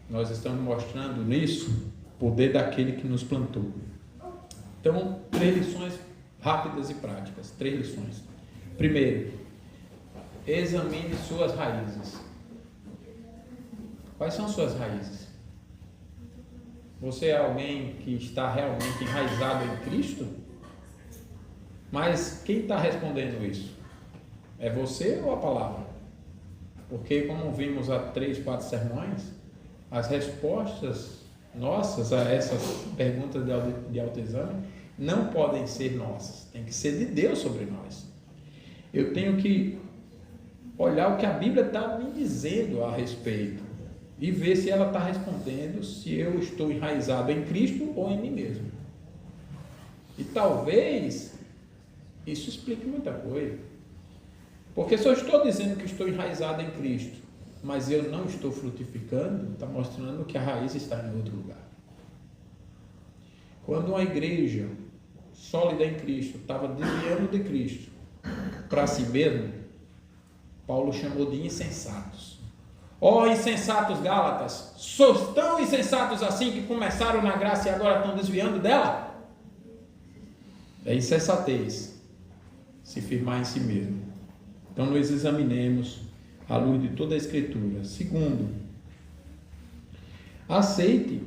S1: Nós estamos mostrando nisso o poder daquele que nos plantou. Então, 3 lições rápidas e práticas. 3 lições. Primeiro, examine suas raízes. Quais são suas raízes? Você é alguém que está realmente enraizado em Cristo? Mas quem está respondendo isso? É você ou a palavra? Porque, como vimos há 3, 4 sermões, as respostas nossas a essas perguntas de autoexame não podem ser nossas, tem que ser de Deus sobre nós. Eu tenho que olhar o que a Bíblia está me dizendo a respeito e ver se ela está respondendo se eu estou enraizado em Cristo ou em mim mesmo. E talvez isso explique muita coisa. Porque se eu estou dizendo que estou enraizado em Cristo, mas eu não estou frutificando, está mostrando que a raiz está em outro lugar. Quando uma igreja sólida em Cristo estava desviando de Cristo para si mesmo, Paulo chamou de insensatos. Ó insensatos Gálatas, sois tão insensatos assim que começaram na graça e agora estão desviando dela? É insensatez se firmar em si mesmo. Então nós examinemos à luz de toda a Escritura. Segundo, aceite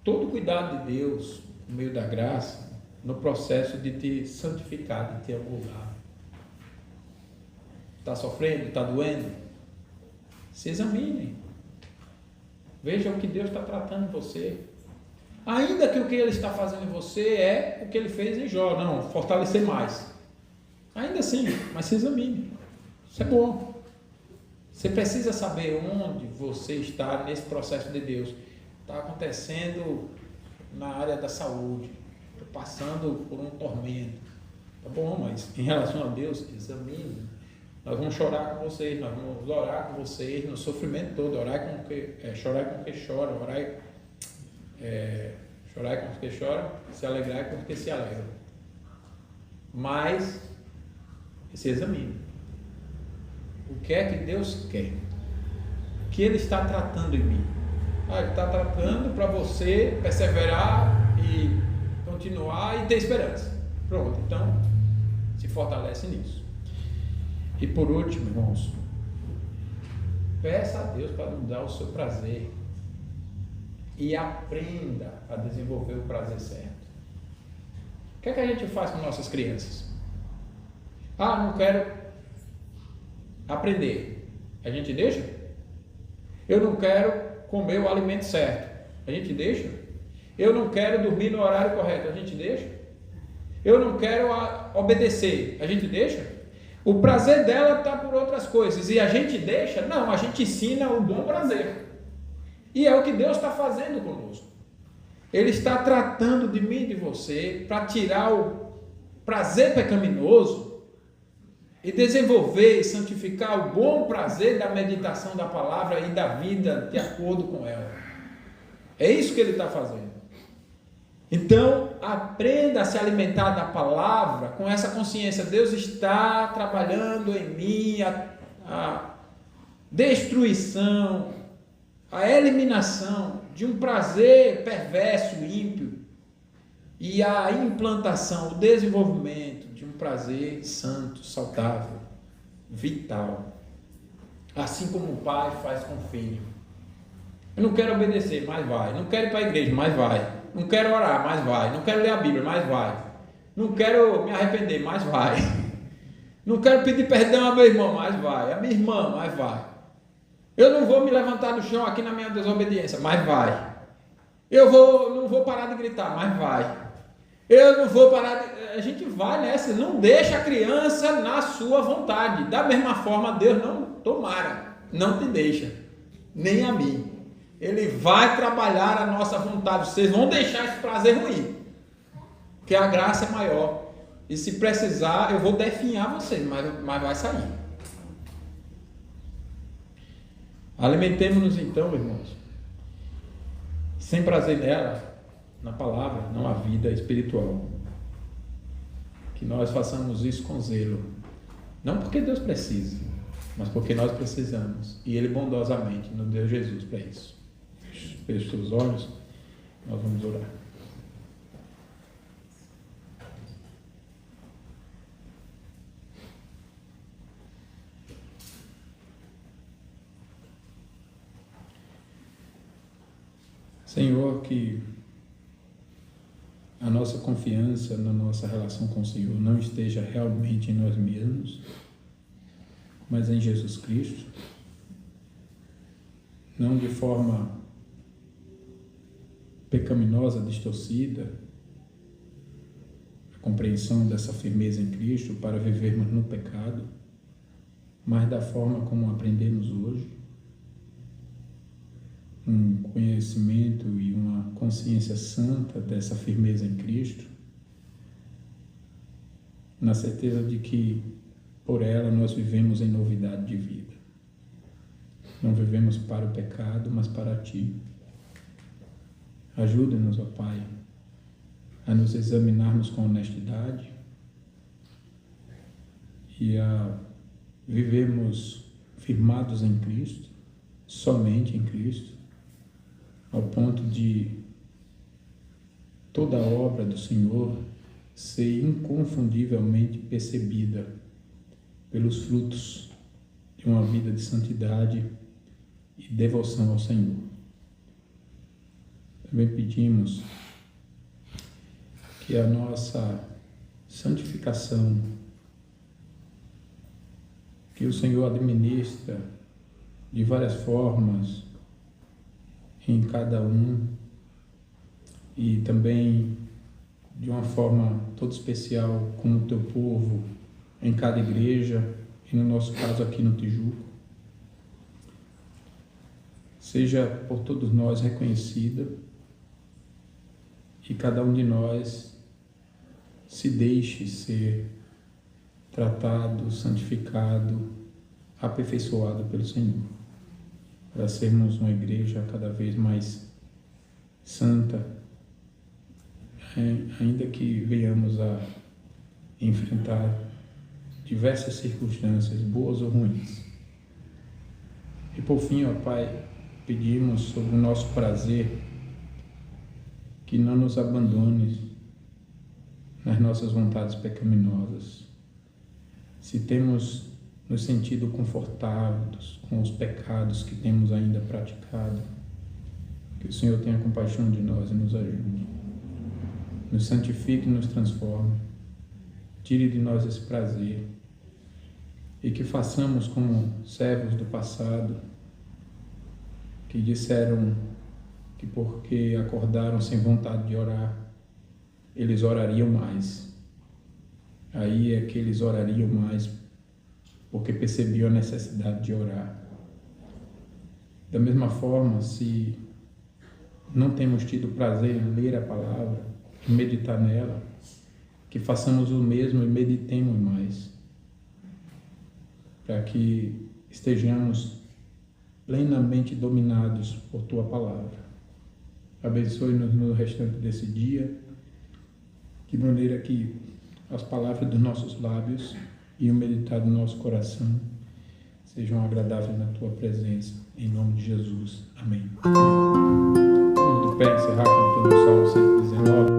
S1: todo o cuidado de Deus no meio da graça, no processo de te santificar, de te amoldar. Está sofrendo? Está doendo? Se examine. Veja o que Deus está tratando em você. Ainda que o que Ele está fazendo em você é o que Ele fez em Jó. Não, fortalecer mais. Ainda assim, mas se examine. Isso é bom. Você precisa saber onde você está nesse processo de Deus. Está acontecendo na área da saúde. Estou passando por um tormento. Tá bom, mas em relação a Deus, examine. Nós vamos chorar com vocês, nós vamos orar com vocês no sofrimento todo, chorar com quem chora, chorar com quem chora, se alegrar com quem se alegra. Mas se examine. O que é que Deus quer? O que Ele está tratando em mim? Ele está tratando para você perseverar e continuar e ter esperança. Pronto, então se fortalece nisso. E por último, irmãos, peça a Deus para nos dar o seu prazer e aprenda a desenvolver o prazer certo. O que é que a gente faz com nossas crianças? Não quero aprender. A gente deixa? Eu não quero comer o alimento certo. A gente deixa? Eu não quero dormir no horário correto. A gente deixa? Eu não quero obedecer. A gente deixa? O prazer dela está por outras coisas e a gente deixa? Não, a gente ensina o bom prazer. E é o que Deus está fazendo conosco. Ele está tratando de mim e de você para tirar o prazer pecaminoso e desenvolver e santificar o bom prazer da meditação da palavra e da vida de acordo com ela. É isso que ele está fazendo. Então, aprenda a se alimentar da palavra com essa consciência. Deus está trabalhando em mim a destruição, a eliminação de um prazer perverso, ímpio, e a implantação, o desenvolvimento de um prazer santo, saudável, vital. Assim como o pai faz com o filho. Eu não quero obedecer, mas vai. Não quero ir para a igreja, mas vai. Não quero orar, mas vai. Não quero ler a Bíblia, mas vai. Não quero me arrepender, mas vai. Não quero pedir perdão ao meu irmão, mas vai. A minha irmã, mas vai. Eu não vou me levantar do chão aqui na minha desobediência, mas vai. Não vou parar de gritar, mas vai. Eu não vou parar de... A gente vai nessa, não deixa a criança na sua vontade. Da mesma forma, Deus não te deixa, nem a mim. Ele vai trabalhar a nossa vontade. Vocês vão deixar esse prazer ruim, porque a graça é maior. E se precisar, eu vou definhar vocês, mas vai sair. Alimentemos-nos então, irmãos, sem prazer nela, na palavra, não a vida espiritual. Que nós façamos isso com zelo. Não porque Deus precisa, mas porque nós precisamos. E Ele bondosamente nos deu Jesus para isso. Feche os seus olhos, nós vamos orar. Senhor, que a nossa confiança na nossa relação com o Senhor não esteja realmente em nós mesmos, mas em Jesus Cristo, não de forma pecaminosa, distorcida, a compreensão dessa firmeza em Cristo para vivermos no pecado, mas da forma como aprendemos hoje, um conhecimento e uma consciência santa dessa firmeza em Cristo, na certeza de que por ela nós vivemos em novidade de vida. Não vivemos para o pecado, mas para Ti. Ajuda-nos, ó Pai, a nos examinarmos com honestidade e a vivermos firmados em Cristo, somente em Cristo, ao ponto de toda a obra do Senhor ser inconfundivelmente percebida pelos frutos de uma vida de santidade e devoção ao Senhor. Também pedimos que a nossa santificação, que o Senhor administra de várias formas em cada um e também de uma forma toda especial como o Teu povo em cada igreja e no nosso caso aqui no Tijuco, seja por todos nós reconhecida e cada um de nós se deixe ser tratado, santificado, aperfeiçoado pelo Senhor, para sermos uma igreja cada vez mais santa, ainda que venhamos a enfrentar diversas circunstâncias, boas ou ruins. E por fim, ó Pai, pedimos sobre o nosso prazer que não nos abandones nas nossas vontades pecaminosas. Se temos nos sentido confortáveis com os pecados que temos ainda praticado, que o Senhor tenha compaixão de nós e nos ajude. Nos santifique e nos transforme. Tire de nós esse prazer e que façamos como servos do passado que disseram que porque acordaram sem vontade de orar, eles orariam mais. Aí é que eles orariam mais porque percebiam a necessidade de orar. Da mesma forma, se não temos tido prazer em ler a palavra, em meditar nela, que façamos o mesmo e meditemos mais, para que estejamos plenamente dominados por Tua palavra. Abençoe-nos no restante desse dia, de maneira que as palavras dos nossos lábios e o meditar do nosso coração sejam agradáveis na Tua presença, em nome de Jesus. Amém. Vamos de pé encerrar cantando o Salmo 119.